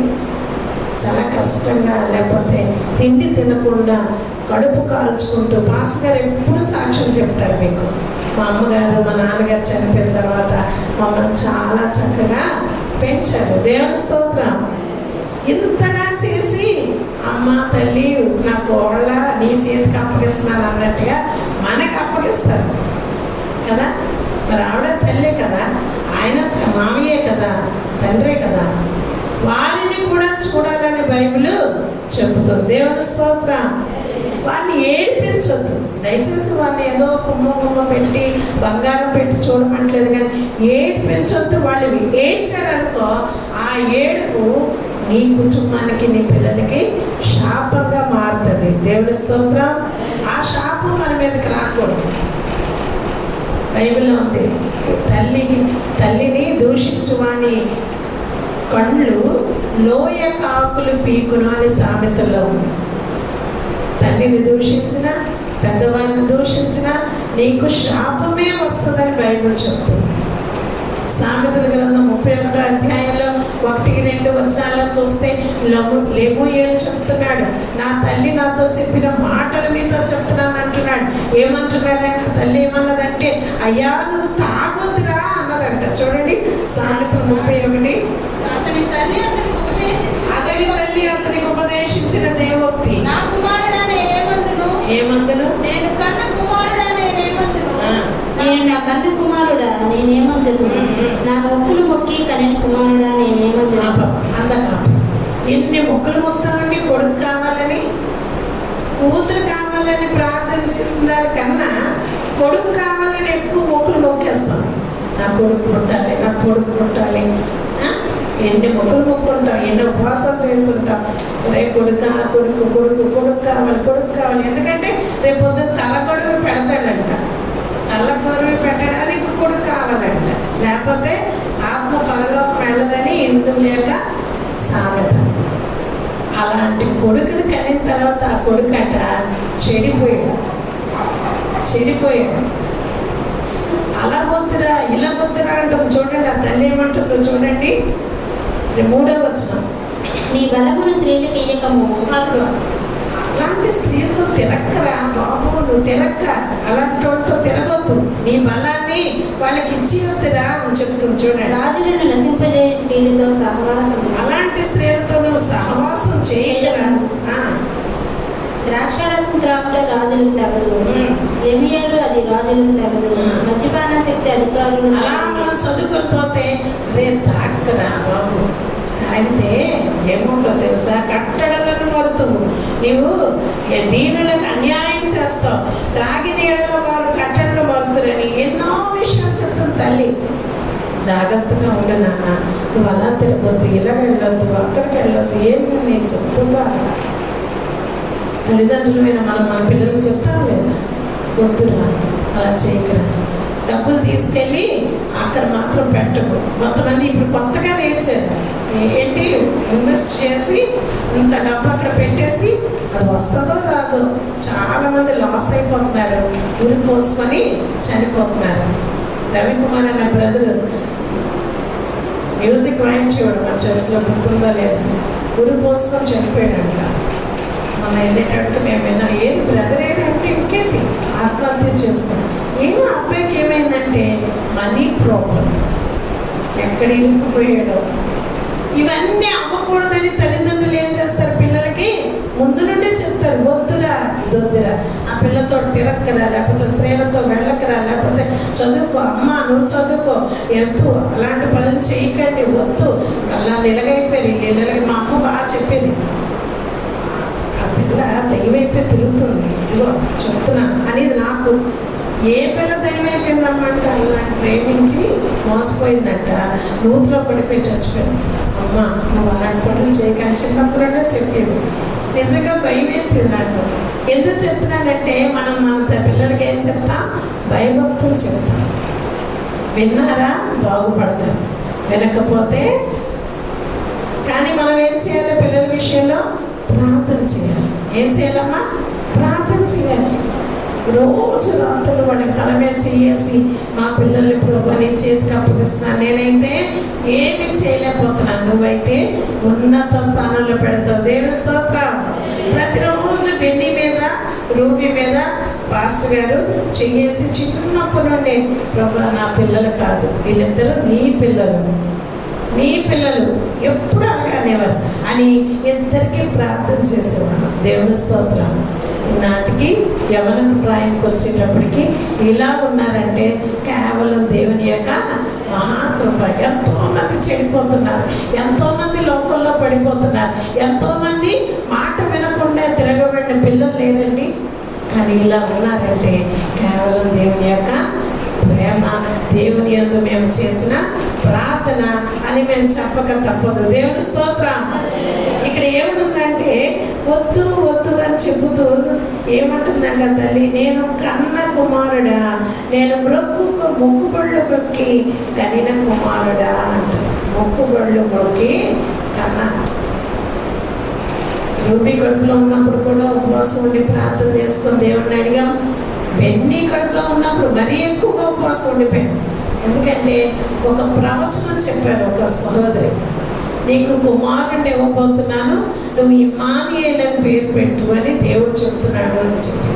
చాలా కష్టంగా, లేకపోతే తిండి తినకుండా కడుపు కాల్చుకుంటూ. పాస్టర్ గారు ఎప్పుడు సాక్ష్యం చెప్తారు మీకు. మా అమ్మగారు మా నాన్నగారు చనిపోయిన తర్వాత మమ్మల్ని చాలా చక్కగా పెంచారు. దేవుని స్తోత్రం. ఇంతగా చేసి అమ్మ తల్లి నా కోళ్ళ నీ చేతికి అప్పగిస్తున్నాను అన్నట్టుగా మనకు అప్పగిస్తారు కదా. మరి ఆవిడ తల్లే కదా, ఆయన మామయ్యే కదా, తండ్రే కదా. వారిని కూడా చూడాలని బైబిల్ చెబుతుంది. దేవుని స్తోత్రం. వారిని ఏడిపించొద్దు దయచేసి. వారిని ఏదో కుమ్మ పెట్టి బంగారం పెట్టి చూడమంటలేదు, కానీ ఏడిపించొద్దు. వాళ్ళు ఏడ్చారనుకో, ఆ ఏడుపు నీ కుటుంబానికి, నీ పిల్లలకి శాపంగా మారుతుంది. దేవుని స్తోత్రం. ఆ శాపం మన మీదకి రాకూడదు. బైబిల్లో ఉంది, తల్లిని దూషించువాని కళ్ళు లోయ కాకులు పీకును అని సామెతల్లో ఉంది. తల్లిని దూషించిన, పెద్దవారిని దూషించిన నీకు శాపమే వస్తుందని బైబిల్ చెప్తుంది. సామెతల గ్రంథం 31వ అధ్యాయంలో 1-2 వచనాల్లో చూస్తే లెమూయేలు చెప్తున్నాడు, నా తల్లి నాతో చెప్పిన మాటలు మీతో చెప్తున్నాను అంటున్నాడు. ఏమంటున్నాడంటే, నా తల్లి ఏమన్నదంటే, అయ్యా నువ్వు తాగొద్దురా అన్నదంట. చూడండి సామెతలు 31. అతని తల్లి అతనికి ఉపదేశించిన దేవోక్తి, ఏమందును నేను నా కన్న కుమారుడా నేనేమందును, నా మొక్కులు మొక్కి కనిన కుమారుడా నేనేమందును. అంతకాదు, ఎన్ని మొక్కులు మొక్కుతానండి. కొడుకు కావాలని, కూతురు కావాలని ప్రార్థన చేసిన దానికన్నా కొడుకు కావాలని ఎక్కువ మొక్కులు మొక్కేస్తాను. నా కొడుకు పుట్టాలి. ఎన్ని మొక్కులు మొక్కుంటాం, ఎన్ని ఉపవాసాలు చేస్తుంటాం. రే కొడుకు కొడుకు కొడుకు కొడుకు కావాలి. ఎందుకంటే రేపు పొద్దున తలకొడుకు పెడతాడంట. తలకొడుకు పెట్టడానికి కొడుకు కావాలంట, లేకపోతే ఆత్మ పరలోకం వెళ్ళదని ఎందుకు లేక సామెత. అలాంటి కొడుకుని కనిన తర్వాత ఆ కొడుకట చెడిపోయాడు. అలా వద్దురా ఇలా వద్దురా అంటాం. చూడండి ఆ తల్లి ఏమంటుందో చూడండి, 3వ వచనం. నీ బలమును స్త్రీలకు ఇయ్యకము. అదిగో అలాంటి స్త్రీలతో తిరక్కరా బాబు, నువ్వు తిరక్క, అలాంటి వాళ్ళతో తిరగొద్దు. నీ బలాన్ని వాళ్ళకి ఇచ్చి వద్దురా అని చెప్తుంది. చూడండి, రాజులను నశింపజేయ స్త్రీలతో సహవాసం. అలాంటి స్త్రీలతో నువ్వు సహవాసం చేయరా. ద్రాక్షారసం త్రాగుట రాజులకు తగదు, ఎమియాలు అది రాజులకు తగదు, మద్యపాన శక్తి అధికారులు. అలా మనం చదువుకొని రే తాక్కరా బాబు, తాగితే ఏమవుతుందో తెలుసా, కట్టడలను మరుతువు, నీవు దీనులకు అన్యాయం చేస్తావు, త్రాగి నీడలో వారు కట్టడలు మరుతురని ఎన్నో విషయాలు చెప్తుంది తల్లి. జాగ్రత్తగా ఉండు నాన్న, నువ్వు అలా తిరగొద్దు, ఇలా వెళ్ళొద్దు, అక్కడికి వెళ్ళొద్దు, ఏం నేను చెప్తుందో అక్కడ. తల్లిదండ్రులమైన మనం మన పిల్లలకు చెప్తాం లేదా, వద్దురా అలా చేయకురా, డబ్బులు తీసుకెళ్ళి అక్కడ మాత్రం పెట్టకు. కొంతమంది ఇప్పుడు కొత్తగా నేర్చారు, ఏంటి ఇన్వెస్ట్ చేసి ఇంత డబ్బు అక్కడ పెట్టేసి అది వస్తుందో రాదో, చాలామంది లాస్ అయిపోతున్నారు, ఉరి పోసుకొని చనిపోతున్నారు. రవికుమార్ అన్న బ్రదర్ మ్యూజిక్ వాయించేవాడు, మన చర్చిలో గుర్తుందో లేదా, ఉరి పోసుకొని చనిపోయాడంట. మన వెళ్ళేటట్టు మేము విన్నా, ఏం బ్రదర్ ఏంటంటే ఇంకేంటి ఆత్మహత్య చేసుకున్నాం. ఏమో అబ్బాయికి ఏమైందంటే మనీ ప్రాబ్లం, ఎక్కడ ఇరుక్కుపోయాడో. ఇవన్నీ అవ్వకూడదని తల్లిదండ్రులు ఏం చేస్తారు, పిల్లలకి ముందు నుండే చెప్తారు, వద్దురా ఇది వద్దురా, ఆ పిల్లతో తిరక్కరా, లేకపోతే స్త్రీలతో వెళ్ళకరా, లేకపోతే చదువుకో, అమ్మ నువ్వు చదువుకో, వద్దు అలాంటి పనులు చేయకండి, వద్దు. అలా నిలగైపోయారు ఇళ్ళకి. మా అమ్మ బాగా చెప్పేది, పిల్ల దైవైపోయి తిరుగుతుంది, ఇదిగో చెప్తున్నాను అనేది. నాకు ఏ పిల్ల దైవైపోయిందమ్మంట, అలాంటి ప్రేమించి మోసపోయిందంట, నూతిలో పడిపోయి చచ్చిపోయింది. అమ్మ నువ్వు అలాంటి పనులు చేయకని చిన్నప్పుడే చెప్పేది. నిజంగా భయం వేసేది నాకు. ఎందుకు చెప్తున్నానంటే మనం మన పిల్లలకి ఏం చెప్తాం, భయభక్తులు చెప్తాం. విన్నారా బాగుపడతారు, వినకపోతే. కానీ మనం ఏం చేయాలి, పిల్లల విషయంలో ప్రార్థన చేయాలి. ఏం చేయాలమ్మా, ప్రార్థన చేయాలి. రోజు రాత్రులు వాళ్ళకి తల మీద చేసి మా పిల్లల్ని ప్రభు నీ చేతికి అప్పగిస్తున్నాను, నేనైతే ఏమీ చేయలేకపోతున్నాను, నువ్వైతే ఉన్నత స్థానంలో పెడతావు. దేవుని స్తోత్రం. ప్రతిరోజు బెన్నీ మీద రూబీ మీద పాస్టర్ గారు చేసి చిన్నప్పటి నుండి ప్రభు నా పిల్లలు కాదు, వీళ్ళిద్దరూ నీ పిల్లలు ఎప్పుడు అలాగనేవారు అని ఇద్దరికి ప్రార్థన చేసేవాడు. దేవుని స్తోత్రం. నాటికి యవనకు ప్రాయానికి వచ్చేటప్పటికి ఇలా ఉన్నారంటే కేవలం దేవుని యొక్క మహాకృప. ఎంతోమంది చెడిపోతున్నారు, ఎంతోమంది లోకంలో పడిపోతున్నారు, ఎంతోమంది మాట వినకుండా తిరగబడిన పిల్లలు లేరండి. కానీ ఇలా ఉన్నారంటే కేవలం దేవుని యొక్క ప్రేమ, దేవుని యందు మేము చేసిన ప్రార్థన అని మేము చెప్పక తప్పదు. దేవుని స్తోత్రం. ఇక్కడ ఏమనుందంటే వద్దు అని చెబుతూ ఏమంటుందంట తల్లి, నేను కన్న కుమారుడా, నేను మొక్కుబళ్ళు మొక్కి కనిన కుమారుడా అని అంటారు. మొక్కుబళ్ళు మొక్కి కన్నా. రూబీ కడుపులో ఉన్నప్పుడు కూడా ఉపవాసం ఉండి ప్రార్థన చేసుకొని దేవుడిని అడిగాం. బెన్నీ కడుపులో ఉన్నప్పుడు మరీ ఎక్కువగా ఉపవాసం ఉండిపోయాను. ఎందుకంటే ఒక ప్రవచనం చెప్పారు ఒక సహోదరి, నీకు కుమారుడిని ఇవ్వబోతున్నాను, నువ్వు ఇమ్మానుయేలు అని పేరు పెట్టు అని దేవుడు చెప్తున్నాడు అని చెప్పి.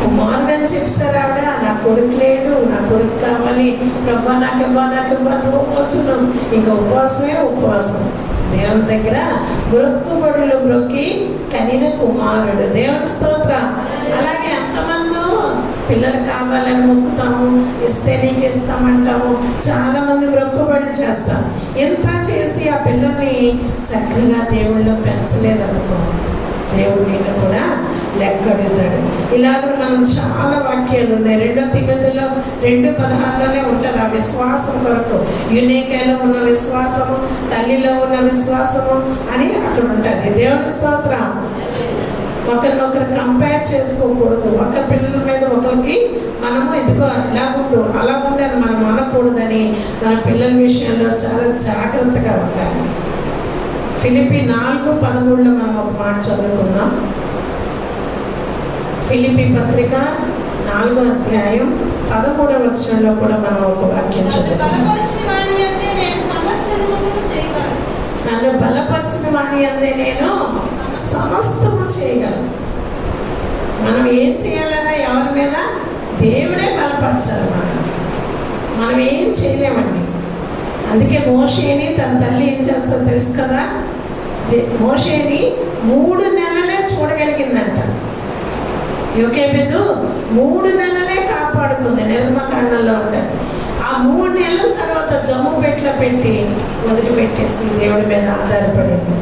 కుమారుడు అని చెప్పారు ఆవిడ. నా కొడుకు లేడు, నా కొడుకు కావాలి, ప్రభా నాకు రోజును ఇంకా ఉపవాసం. దేవుని దగ్గర మొక్కుబడులు మొక్కి కనిన కుమారుడు. దేవుని స్తోత్రం. అలాగే ఎంతమంది పిల్లలు కావాలని మొక్కుతాము, ఇస్తే నీకు ఇస్తామంటాము, చాలామంది మొక్కుబడులు చేస్తాం. ఎంత చేసి ఆ పిల్లల్ని చక్కగా దేవుళ్ళు పెంచలేదనుకో, దేవుడు నిన్ను కూడా లెక్క అడుగుతాడు. ఇలాగ మనం చాలా వాక్యాలు ఉన్నాయి. 2 తిమోతిలో 2:16లోనే ఉంటుంది ఆ విశ్వాసం కొరకు. యునేకేలో ఉన్న విశ్వాసము, తల్లిలో ఉన్న విశ్వాసము అని అక్కడ ఉంటుంది. దేవుని స్తోత్రం. ఒకరినొకరు కంపేర్ చేసుకోకూడదు. ఒక పిల్లల మీద ఒకరికి మనము ఇదిగో ఇలా ఉండు అలా ఉండని మనం అనకూడదని మన పిల్లల విషయంలో చాలా జాగ్రత్తగా ఉండాలి. ఫిలిప్పీ 4:13లో మనం ఒక మాట చదువుకుందాం. ఫిలిప్పీ పత్రిక 4వ అధ్యాయం 13వ వచనంలో కూడా మనం ఒక వాక్యం చదువుకుందాం. నన్ను బలపరిచిన వాని అందే నేను సమస్తము చేయగలను. మనం ఏం చేయాలన్నా ఎవరి మీద? దేవుడే బలపరచాలి. మనం ఏం చేయలేమండి. అందుకే మోషేని తన తల్లి ఏం చేస్తుందో తెలుసు కదా, మోషేని 3 నెలలే చూడగలిగిందంట. యోకేబెదు 3 నెలలే కాపాడుకుంది. నిర్మకాండంలో ఉంటుంది. ఆ 3 నెలల తర్వాత జమ్ము పెట్లో పెట్టి వదిలిపెట్టేసి దేవుడి మీద ఆధారపడింది.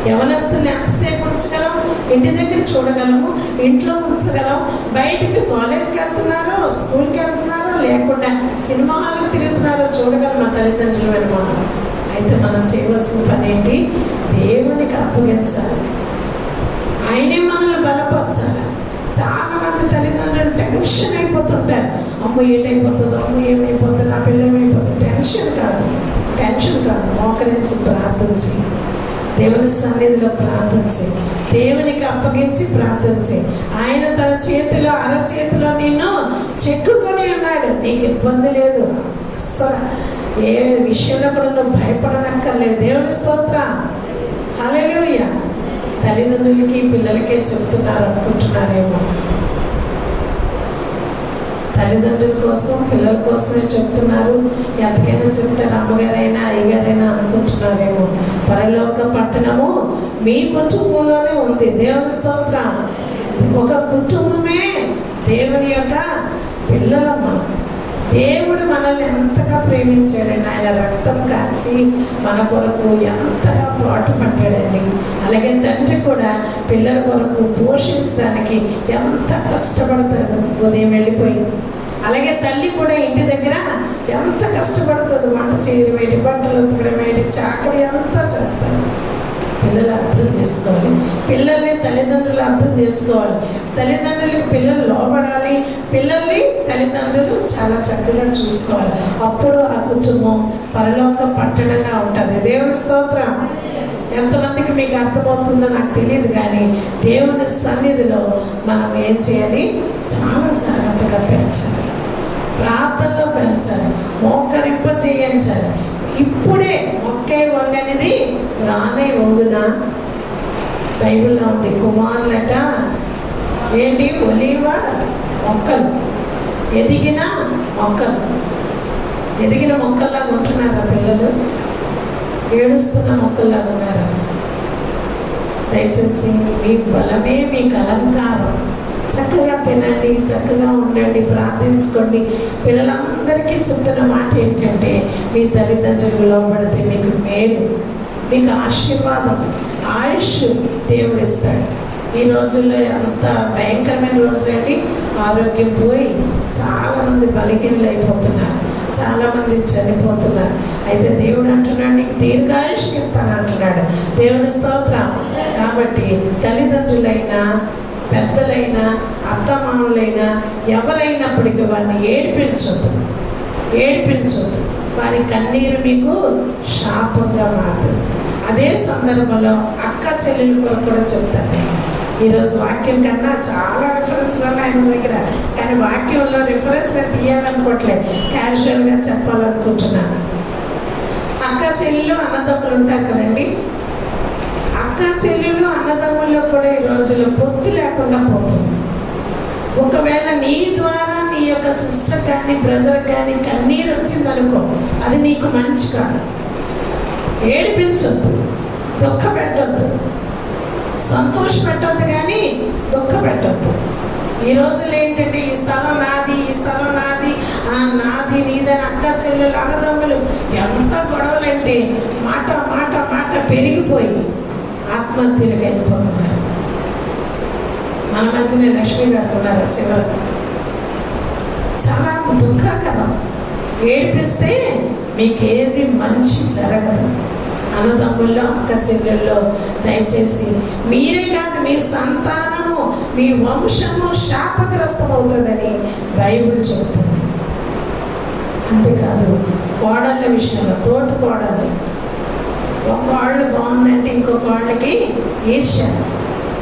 యవనస్తుల్ని ఎంతసేపు ఉంచగలం? ఇంటి దగ్గర చూడగలము, ఇంట్లో ఉంచగలం. బయటికి కాలేజ్కి వెళ్తున్నారో, స్కూల్కి వెళ్తున్నారో, లేకుండా సినిమా హాల్కి తిరుగుతున్నారో చూడగలం మా తల్లిదండ్రులు అని మనం. అయితే మనం చేయవలసిన పని ఏంటి? దేవునికి అప్పగించాలి. ఆయనే మనల్ని బలపరచాలి. చాలామంది తల్లిదండ్రులు టెన్షన్ అయిపోతుంటారు. అమ్మ ఏటైపోతుందో, అమ్మ ఏమైపోతుందో, నా పిల్ల ఏమైపోతుంది. టెన్షన్ కాదు. మోకరించి ప్రార్థించి, దేవుని సన్నిధిలో ప్రార్థించి, దేవునికి అప్పగించి ప్రార్థించి, ఆయన తన చేతిలో అరచేతిలో నిన్ను చెక్కుకొని ఉన్నాడు. నీకు ఇబ్బంది లేదు. అస్సలు ఏ విషయంలో కూడా నువ్వు భయపడనక్కర్లేదు. దేవుని స్తోత్రం. హల్లెలూయా. తల్లిదండ్రులకి పిల్లలకే చెప్తున్నారు అనుకుంటున్నారేమో. తల్లిదండ్రుల కోసం పిల్లల కోసమే చెప్తున్నారు. ఎంతకైనా చెప్తారు, అమ్మగారైనా అయ్యగారైనా అనుకుంటున్నారేమో. పరలోక పట్టణము మీ కుటుంబంలోనే ఉంది. దేవుని స్తోత్రం. ఒక కుటుంబమే దేవుని యొక్క పిల్లల మనం. దేవుడు మనల్ని ఎంతగా ప్రేమించాడండి. ఆయన రక్తం కాచి మన కొరకు ఎంతగా పాటుపడ్డాడండి. అలాగే తండ్రి కూడా పిల్లల కొరకు పోషించడానికి ఎంత కష్టపడతాడు ఉదయం వెళ్ళిపోయి. అలాగే తల్లి కూడా ఇంటి దగ్గర ఎంత కష్టపడుతుంది. వంట చేయడం ఏంటి, బట్టలు ఉతకడం ఏంటి, చాకరీ అంతా చేస్తారు. పిల్లలు అర్థం చేసుకోవాలి. పిల్లల్ని తల్లిదండ్రులు అర్థం చేసుకోవాలి. తల్లిదండ్రులకు పిల్లలు లోబడాలి. పిల్లల్ని తల్లిదండ్రులు చాలా చక్కగా చూసుకోవాలి. అప్పుడు ఆ కుటుంబం పరలోక పట్టణంగా ఉంటుంది. దేవుని స్తోత్రం. ఎంతమందికి మీకు అర్థమవుతుందో నాకు తెలియదు, కానీ దేవుని సన్నిధిలో మనం ఏం చేయాలి? చాలా జాగ్రత్తగా పెంచాలి. ప్రార్థనలో పెంచాలి. మోకరింప చేయించాలి. ఇప్పుడే మొక్కే వంగనిది రానే వంగునా బైబిల్లో ఉంది. కుమారులట ఏంటి? ఒలీవ మొక్కలు, ఎదిగిన మొక్కలు. ఎదిగిన మొక్కల్లాగా ఉంటున్నారా పిల్లలు? ఏడుస్తున్న మొక్కల్లాగా ఉన్నారా? దయచేసి మీ బలమే మీకు అలంకారం. చక్కగా తినండి, చక్కగా ఉండండి, ప్రార్థించుకోండి. పిల్లలందరికీ చెప్తున్న మాట ఏంటంటే, మీ తల్లిదండ్రులకు లోబడితే మీకు మేలు, మీకు ఆశీర్వాదం, ఆయుష్ దేవుడు ఇస్తాడు. ఈ రోజుల్లో అంత భయంకరమైన రోజులండి. ఆరోగ్యం పోయి చాలామంది బలహీనలు అయిపోతున్నారు, చాలామంది చనిపోతున్నారు. అయితే దేవుడు అంటున్నాడు, నీకు దీర్ఘాయుష్ ఇస్తానంటున్నాడు. దేవుని స్తోత్రం. కాబట్టి తల్లిదండ్రులైనా, పెద్దలైనా, అత్తమామలైనా, ఎవరైనప్పటికీ వారిని ఏడిపించొద్దు. వారి కన్నీరు మీకు శాపంగా మారుతుంది. అదే సందర్భంలో అక్క చెల్లెల కొరకు కూడా చెప్తాను. ఈరోజు వాక్యం కన్నా చాలా రిఫరెన్స్లు ఉన్నాయి మన దగ్గర, కానీ వాక్యంలో రిఫరెన్స్ నేను తీయాలనుకోవట్లేదు, క్యాజువల్గా చెప్పాలనుకుంటున్నాను. అక్క చెల్లెలు అన్నదమ్ములు ఉంటారు కదండి. అక్క చెల్లెలు అన్నదమ్ముల్లో కూడా ఈ రోజుల్లో పొత్తు లేకుండా పోతుంది. ఒకవేళ నీ ద్వారా నీ యొక్క సిస్టర్ కానీ బ్రదర్ కానీ కన్నీరు వచ్చిందనుకో, అది నీకు మంచి కాదు. ఏడిపించొద్దు, దుఃఖ పెట్టొద్దు, సంతోష పెట్టొద్దు, కానీ దుఃఖ పెట్టొద్దు. ఈ రోజుల్లో ఏంటంటే, ఈ స్థలం నాది, ఈ స్థలం నాది, నాది నీదని అక్క చెల్లెలు అన్నదమ్ములు ఎంత గొడవలంటే మాట మాట మాట పెరిగిపోయి ఆత్మహత్యలకు వెళ్ళిపోతున్నారు. మన మధ్యనే లక్ష్మి గారు ఉన్నారు చివరి. చాలా దుఃఖకరం. ఏడిపిస్తే మీకేది మంచి జరగదు. అన్నదమ్ముల్లో అక్క చెల్లెల్లో దయచేసి మీరే కాదు, మీ సంతానము, మీ వంశము శాపగ్రస్తం అవుతుందని బైబిల్ చెబుతుంది. అంతేకాదు కోడళ్ళ విషయంలో, తోటి కోడళ్ళు, ఒక కోళ్ళు బాగుందంటే ఇంకొక వాళ్ళకి ఈర్ష్య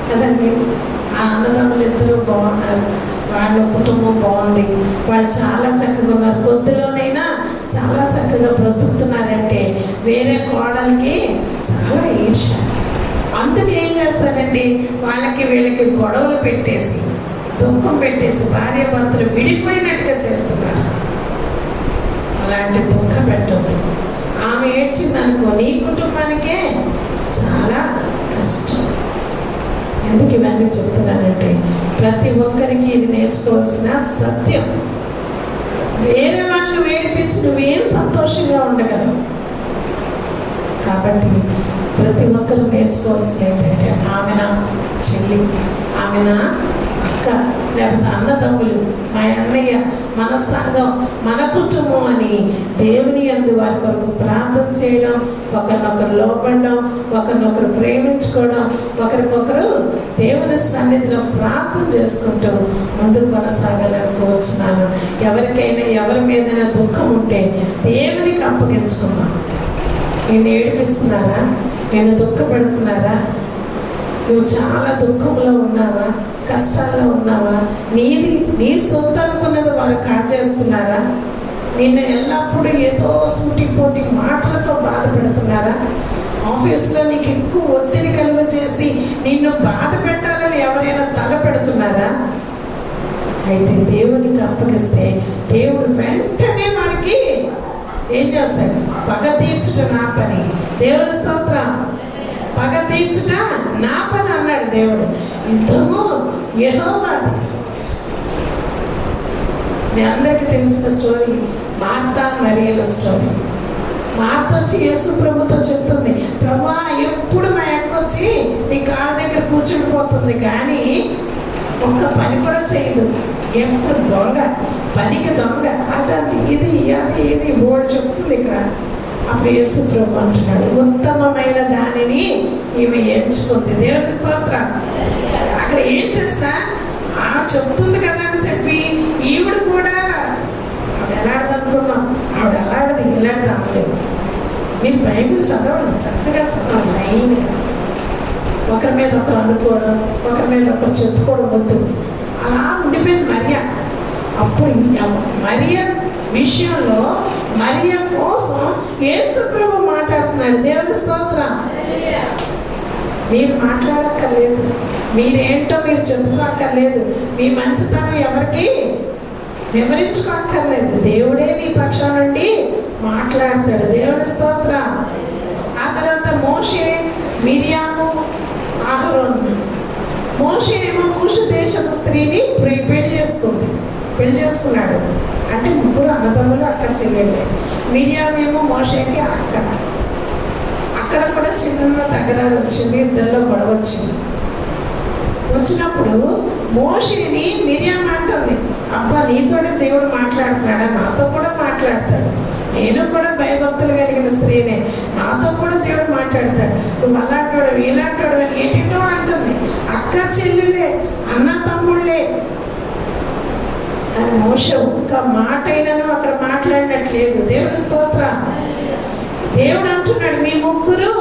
కదండి. ఆ అన్నదమ్ములు ఇద్దరు బాగున్నారు, వాళ్ళ కుటుంబం బాగుంది, వాళ్ళు చాలా చక్కగా ఉన్నారు, కొద్దిలోనైనా చాలా చక్కగా బ్రతుకుతున్నారంటే వేరే కోడలికి చాలా ఈర్ష్య. అందుకే ఏం చేస్తారండి, వాళ్ళకి వీళ్ళకి గొడవలు పెట్టేసి, దుఃఖం పెట్టేసి భార్య భర్తలు విడిపోయినట్టుగా చేస్తున్నారు. అలాంటి దుఃఖం పెట్టద్దు. ఆమె ఏడ్చిందనుకో నీ కుటుంబానికే చాలా కష్టం. ఎందుకు ఇవన్నీ చెప్తున్నానంటే ప్రతి ఒక్కరికి ఇది నేర్చుకోవాల్సిన సత్యం. వేరే వాళ్ళు వేడిపించి నువ్వేం సంతోషంగా ఉండగలవు. కాబట్టి ప్రతి ఒక్కరు నేర్చుకోవాల్సింది ఏంటంటే ఆమె నా చెల్లి, ఆమె నా అక్క, లేకపోతే అన్నదమ్ములు, మా అన్నయ్య, మన సంఘం, మన కుటుంబం అని దేవుని యందు వారి కొరకు ప్రార్థన చేయడం, ఒకరినొకరు లోపడడం, ఒకరినొకరు ప్రేమించుకోవడం, ఒకరికొకరు దేవుని సన్నిధిలో ప్రార్థన చేసుకుంటూ ముందుకు కొనసాగాలని కోరుచున్నాను. ఎవరికైనా ఎవరి మీదైనా దుఃఖం ఉంటే దేవునికి అప్పగించుకుందాం. నిన్ను ఏడిపిస్తున్నారా, నిన్ను దుఃఖపెడుతున్నారా, నువ్వు చాలా దుఃఖంలో ఉన్నావా, కష్టాల్లో ఉన్నావా, నీ సొంత అనుకున్నది వారు కాజేస్తున్నారా, నిన్ను ఎల్లప్పుడూ ఏదో సూటిపోటి మాటలతో బాధ పెడుతున్నారా, ఆఫీస్లో నీకు ఎక్కువ ఒత్తిడి కలుగ చేసి నిన్ను బాధ పెట్టాలని ఎవరైనా తల పెడుతున్నారా, అయితే దేవునికి అప్పగిస్తే దేవుడు వెంటనే మనకి ఏం చేస్తాడు, పగ తీర్చుట నా పని. దేవుని స్తోత్రం. పగ తీర్చుట నా పని అన్నాడు దేవుడు. యుద్ధము యెహోవాది. మీ అందరికీ తెలిసిన స్టోరీ మార్తా మరియల స్టోరీ. మార్త వచ్చి యేసు ప్రభుతో చెప్తుంది, ప్రభువా ఎప్పుడు మా అక్క వచ్చి నీ కాళ్ళ దగ్గర కూర్చుండిపోతుంది కానీ ఒక్క పని కూడా చేయదు. ఎప్పుడు దొంగ, పనికి దొంగ, అదండి ఇది అది ఇది బోర్డు చెప్తుంది ఇక్కడ. అప్పుడు యేసు ప్రభు అంటున్నాడు, ఉత్తమమైన దానిని ఈమె ఎంచుకుంది. దేవుని స్తోత్రం. అక్కడ ఏం తెలుసా, ఆమె చెప్తుంది కదా అని చెప్పి ఈవిడ కూడా ఆవిడ ఎలాంటిది అనుకున్నాం, ఆవిడ ఎలాంటిది ఇలాంటిది అనలేదు. మీరు బైబిల్ చదవండి, చక్కగా చదవండి లైన్గా. ఒకరి మీద ఒకరు అనుకోవడం, ఒకరి మీద ఒకరు చెప్పుకోవడం వద్దు. అలా ఉండిపోయింది మరియ. అప్పుడు మరియ విషయంలో మరియ కోసం యేసు ప్రభు మాట్లాడుతున్నాడు. దేవుని స్తోత్రం. మీరు మాట్లాడక్కర్లేదు, మీరేంటో మీరు చెప్పుకోక్కర్లేదు, మీ మంచితనం ఎవరికి వివరించుకోక్కర్లేదు. దేవుడే మీ పక్షాల నుండి మాట్లాడతాడు. దేవుని స్తోత్రం. ఆ తర్వాత మోషే, మిరియాము, అహరోను. మోషే ఏమో కూషు దేశపు స్త్రీని పెళ్లి చేసుకున్నాడు. అంటే ముగ్గురు అన్నదమ్ములు, అక్క చెల్లెళ్ళే. మిరియామేమో మోషేకి అక్క. అక్కడ కూడా చిన్న తగరారు వచ్చింది, ఇద్దరిలో గొడవ వచ్చినప్పుడు మోషేని మిరియామ అంటుంది, అబ్బా నీతోనే దేవుడు మాట్లాడుతున్నాడా, నాతో కూడా మాట్లాడతాడు, నేను కూడా భయభక్తులు కలిగిన స్త్రీనే, నాతో కూడా దేవుడు మాట్లాడతాడు, నువ్వు అలాంటోడు వీలాంటోడు అని ఏంటో అంటుంది. అక్క చెల్లులే, అన్న తమ్ముళ్ళే. కానీ మోషే ఒక్క మాట అయినను అక్కడ మాట్లాడినట్లేదు. దేవుడి స్తోత్రం. దేవుడు అంటున్నాడు, మీ ముగ్గురు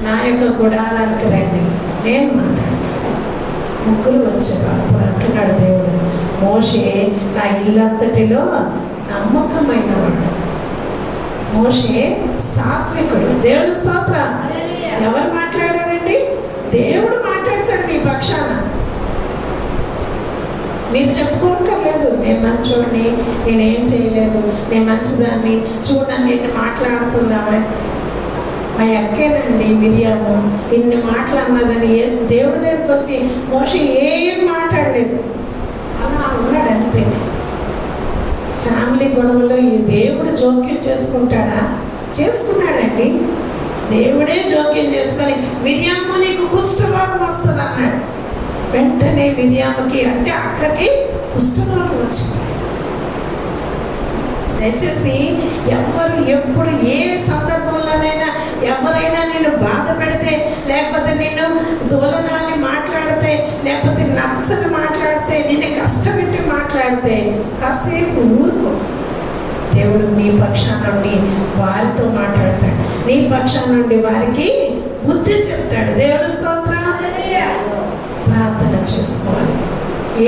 నా యొక్క గుడారానికి రండి, నేను మాట్లాడతాను. ముగ్గురు వచ్చారు. అప్పుడు అంటున్నాడు దేవుడు, మోషే నా ఇల్లంతటిలో నమ్మకమైన వాడు, మోషే సాత్వికుడు. దేవుని స్తోత్రం. ఎవరు మాట్లాడారండి? దేవుడు మాట్లాడతాడు మీ పక్షాన. మీరు చెప్పుకోక్కర్లేదు, నేను మంచోడిని, నేనేం చేయలేదు, నేను మంచిదాన్ని, చూడండి నిన్ను మాట్లాడుతుందామా. మా అక్కేనండి మిరియాము ఇన్ని మాటలు అన్నదని దేవుడి దగ్గరికి వచ్చి మోషే ఏం మాట్లాడలేదు, అలా ఉన్నాడు అంతే. ఫ్యామిలీ గొడవలో ఈ దేవుడు జోక్యం చేసుకుంటాడా? చేసుకున్నాడండి. దేవుడే జోక్యం చేసుకొని మిరియాము నీకు కుష్ఠరోగం వస్తుంది అన్నాడు. వెంటనే మిరియాముకి అంటే అక్కకి కుష్ఠరోగం వచ్చింది. దయచేసి ఎవరు ఎప్పుడు ఏ సందర్భంలోనైనా ఎవరైనా నిన్ను బాధ పెడితే, లేకపోతే నిన్ను దూలనాన్ని మాట్లాడితే, లేకపోతే నచ్చని మాట్లాడితే, నిన్ను కష్టపెట్టి మాట్లాడితే కాసేపు ఊరుకో. దేవుడు నీ పక్షాన నుండి వారితో మాట్లాడతాడు, నీ పక్షాన నుండి వారికి బుద్ధి చెప్తాడు. దేవుని స్తోత్రం. ప్రార్థన చేసుకోవాలి.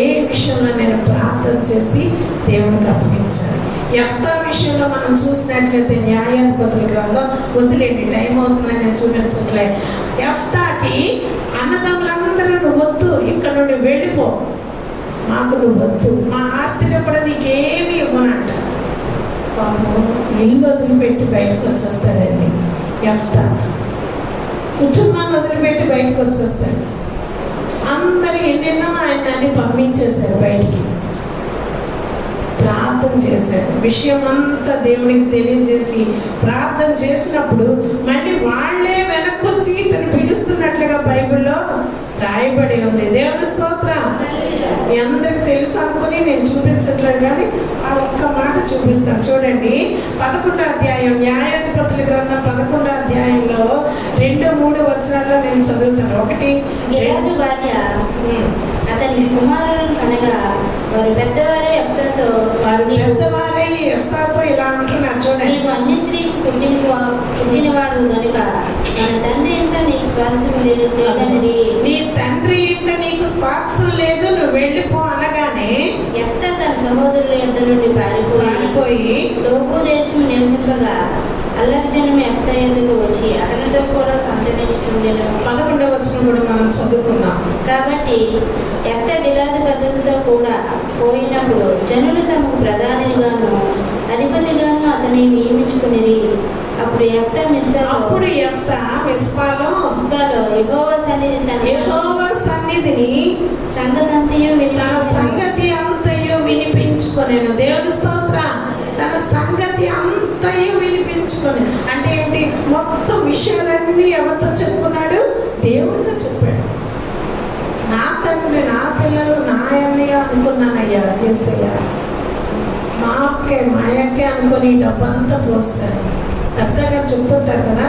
ఏ విషయంలో నేను ప్రార్థన చేసి దేవుడికి అప్పగించాలి. యెఫ్తా విషయంలో మనం చూసినట్లయితే న్యాయాధిపతుల గ్రంథం, వదిలేండి టైం అవుతుందని నేను చూపించట్లే. యెఫ్తాకి అన్నదమ్ములందరూ నువ్వు వద్దు, ఇక్కడ నుండి వెళ్ళిపో, మాకు నువ్వు వద్దు, మా ఆస్తిలో కూడా నీకేమీ ఇవ్వనంట. పాపం ఇల్లు వదిలిపెట్టి బయటకు వచ్చేస్తాడండి యెఫ్తా. కుటుంబాన్ని వదిలిపెట్టి బయటకు వచ్చేస్తాడు. అందరూ ఎన్నెన్నో ఆయన్ని పంపించేశారు బయటికి. ప్రార్థన చేశాడు, విషయం అంతా దేవునికి తెలియజేసి ప్రార్థన చేసినప్పుడు మళ్ళీ వాళ్ళే వెనక్కి వచ్చి ఇతను పిలుస్తున్నట్లుగా బైబిల్లో రాయబడి ఉంది. దేవుని స్తోత్రం. మీ అందరికి తెలుసు అనుకుని నేను చూపించట్లేదు, కానీ ఆ ఒక్క మాట చూపిస్తాను చూడండి. 11వ అధ్యాయం, న్యాయాధిపతుల గ్రంథం 11వ అధ్యాయంలో 2-3 వచనాల్లో నేను చదువుతాను. 1 గిలాదు భార్య అతనికి కుమారులను కనగా వారు పెద్దవారే యెఫ్తాతో ఇలా అంటున్నారు చూడండి. నీవు అన్య స్త్రీకి పుట్టినవాడు కనుక మన తండ్రి ఇంట నీకు స్వాస్థ్యం లేదని, నీ తండ్రి ఇంట నీకు స్వాస్థ్యం లేదు, నువ్వు వెళ్ళిపో అనగానే యెఫ్తా తన సహోదరుల యొద్ద నుండి పారిపోయి లోపు దేశం నివసింపగా అల్లరి జనం యెఫ్తా యొద్దకు వచ్చి అతనితో కూడా సంచరించుతుండెను. 11వ వచనం కూడా మనం చదువుకుందాం. కాబట్టి యెఫ్తా గిలాదు పెద్దలతో కూడా పోయినప్పుడు జనులు తమకు ప్రధానిగాను అధిపతిగాను అతని నియమించుకునిరి. అప్పుడు యెఫ్తా మిస్పాలో యెహోవా సన్నిధిని తన సంగతి అంతయు వినిపించుకొనెను. దేవుని స్తోత్రం. తన సంగతి అంతయు వినిపించుకొని అంటే ఏంటి? మొత్తం విషయాలన్నీ ఎవరితో చెప్పుకున్నాడు? దేవుడితో చెప్పాడు. నా తండ్రి, నా పిల్లలు, నా అన్నయ్య అనుకున్నానయ్యా యేసయ్య, మా అక్కే అనుకొని డబ్బంతా పోస్తాను. పెద్ద గారు చెప్తుంటారు కదా,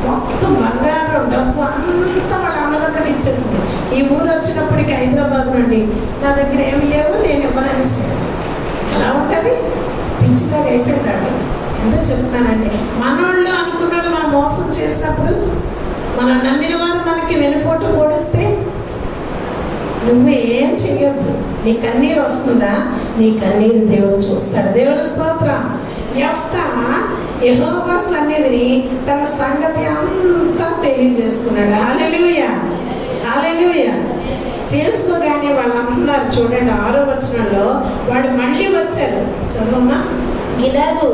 మొత్తం బంగారం డబ్బు అంతా వాళ్ళ అన్నదమ్ముడికి ఇచ్చేసింది. ఈ ఊరు వచ్చినప్పటికి హైదరాబాద్ నుండి నా దగ్గర ఏమి లేవు, నేను ఇవ్వననేసి. ఎలా ఉంటుంది? పిచ్చిలాగా అయిపోయిందాడు. ఎందుకు చెప్తానంటే, మనోళ్ళు అనుకున్నాడు మనం మోసం చేసినప్పుడు, మనం నమ్మిన వారు మనకి వెనుపోటు పొడిస్తే నువ్వు ఏం చెయ్యొద్దు. నీ కన్నీరు వస్తుందా? నీ కన్నీరు దేవుడు చూస్తాడు. దేవుడి స్తోత్రం. యెఫ్తా యెహోవా సన్నిధిని తన సంగతి అంతా తెలియజేసుకున్నాడు. హల్లెలూయా, హల్లెలూయా. చేసుకోగానే వాళ్ళందరూ చూడండి 6వ వచనంలో వాళ్ళు మళ్ళీ వచ్చారు. చదవమ్మా. గిలాదు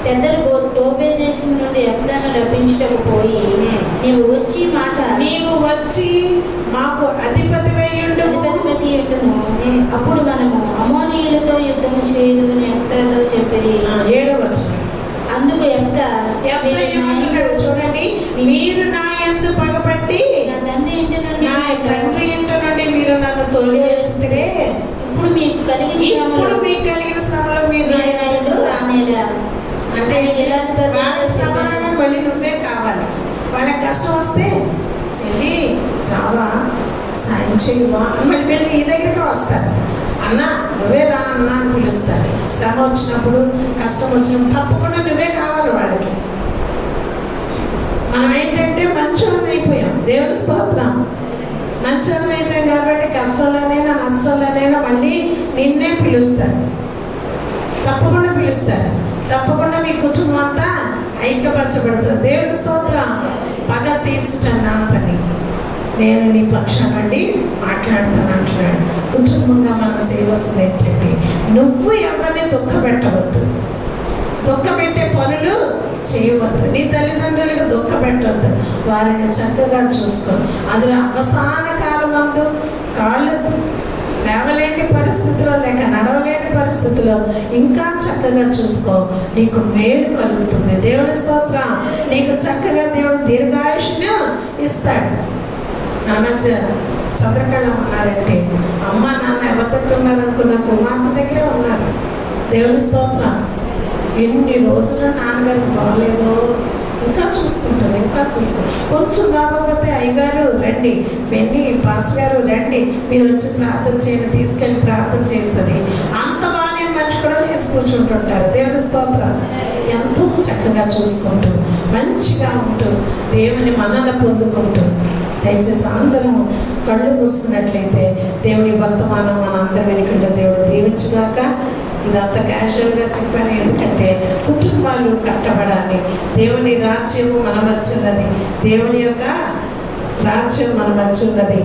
పెద్దలు టోబే దేశం నుండి యెఫ్తాను రప్పించుటకు పోయి నీవు వచ్చి మాకు అధిపతి ఉండును. అప్పుడు మనము అమోనీయులతో యుద్ధము చేయదుమని యెఫ్తాతో చెప్పిరి. 7వ వచనం. అందుకు యెఫ్తా ఏమంటున్నాడు చూడండి, మీరు నా యందు పగపట్టి నా తండ్రి ఇంటి నుండి మీరు నన్ను తోలివేస్తే ఇప్పుడు మీకు కలిగిన శ్రమలో మీరు నా ఎదురు రానేలా. అంటే వాళ్ళ శ్రమలాగా మళ్ళీ నువ్వే కావాలి. వాళ్ళకి కష్టం వస్తే చెల్లి రావా, సాయం చేయవా అని మళ్ళీ నీ దగ్గరికి వస్తారు. అన్న నువ్వే రా అన్న అని పిలుస్తారు. శ్రమ వచ్చినప్పుడు, కష్టం వచ్చినప్పుడు తప్పకుండా నువ్వే కావాలి వాళ్ళకి. మనం ఏంటంటే మంచోళం అయిపోయాం. దేవుని స్తోత్రం. మంచోళం అయిపోయాం కాబట్టి కష్టంలోనైనా నష్టంలోనైనా మళ్ళీ నిన్నే పిలుస్తారు. తప్పకుండా పిలుస్తారు. తప్పకుండా మీ కుటుంబం అంతా ఐక్యపరచబడుతుంది. దేవుని స్తోత్రం. పగ తీర్చటం నా పని, నేను నీ పక్షాన నుండి మాట్లాడుతాను అంటున్నాడు. కుటుంబంగా మనం చేయవలసింది ఏంటంటే, నువ్వు ఎవరిని దుఃఖపెట్టవద్దు, దుఃఖపెట్టే పనులు చేయవద్దు. నీ తల్లిదండ్రులకు దుఃఖపెట్టవద్దు. వారిని చక్కగా చూసుకో. అందులో అవసాన కాలం మందు కాళ్ళు లేవలేని పరిస్థితిలో లేక నడవలేని పరిస్థితిలో ఇంకా చక్కగా చూసుకో. నీకు మేలు కలుగుతుంది. దేవుని స్తోత్రం. నీకు చక్కగా దేవుడు దీర్ఘాయుష్ను ఇస్తాడు. మన మధ్య చంద్రకళ ఉన్నారంటే అమ్మ నాన్న ఎవరి దగ్గర ఉన్నారనుకున్న కుమార్తె దగ్గరే ఉన్నారు. దేవుని స్తోత్రం. ఎన్ని రోజులు నాన్నగారికి బాగలేదో ఇంకా చూసుకుంటాను. కొంచెం బాగోకపోతే అయ్యగారు రండి, బెన్ని పాస్టర్ గారు రండి, మీరు వచ్చి ప్రార్థన చేయండి, తీసుకెళ్ళి ప్రార్థన చేస్తుంది. అంత బాగానే మనిషి కూడా వేసి కూర్చుంటుంటారు. దేవుని స్తోత్రం. ఎంతో చక్కగా చూసుకుంటూ మంచిగా ఉంటూ దేవుని మన్నన పొందుకుంటూ దయచేసి అందరం కళ్ళు మూసుకున్నట్లయితే దేవుని వర్తమానం మన అందరం వెనుకుంటే దేవుడు దీవించుగాక. ఇదంతా క్యాజువల్గా చెప్పాను, ఎందుకంటే కుటుంబాలు కట్టబడాలి. దేవుని రాజ్యము మన మధ్య ఉన్నది, దేవుని యొక్క రాజ్యం మన మధ్య ఉన్నది.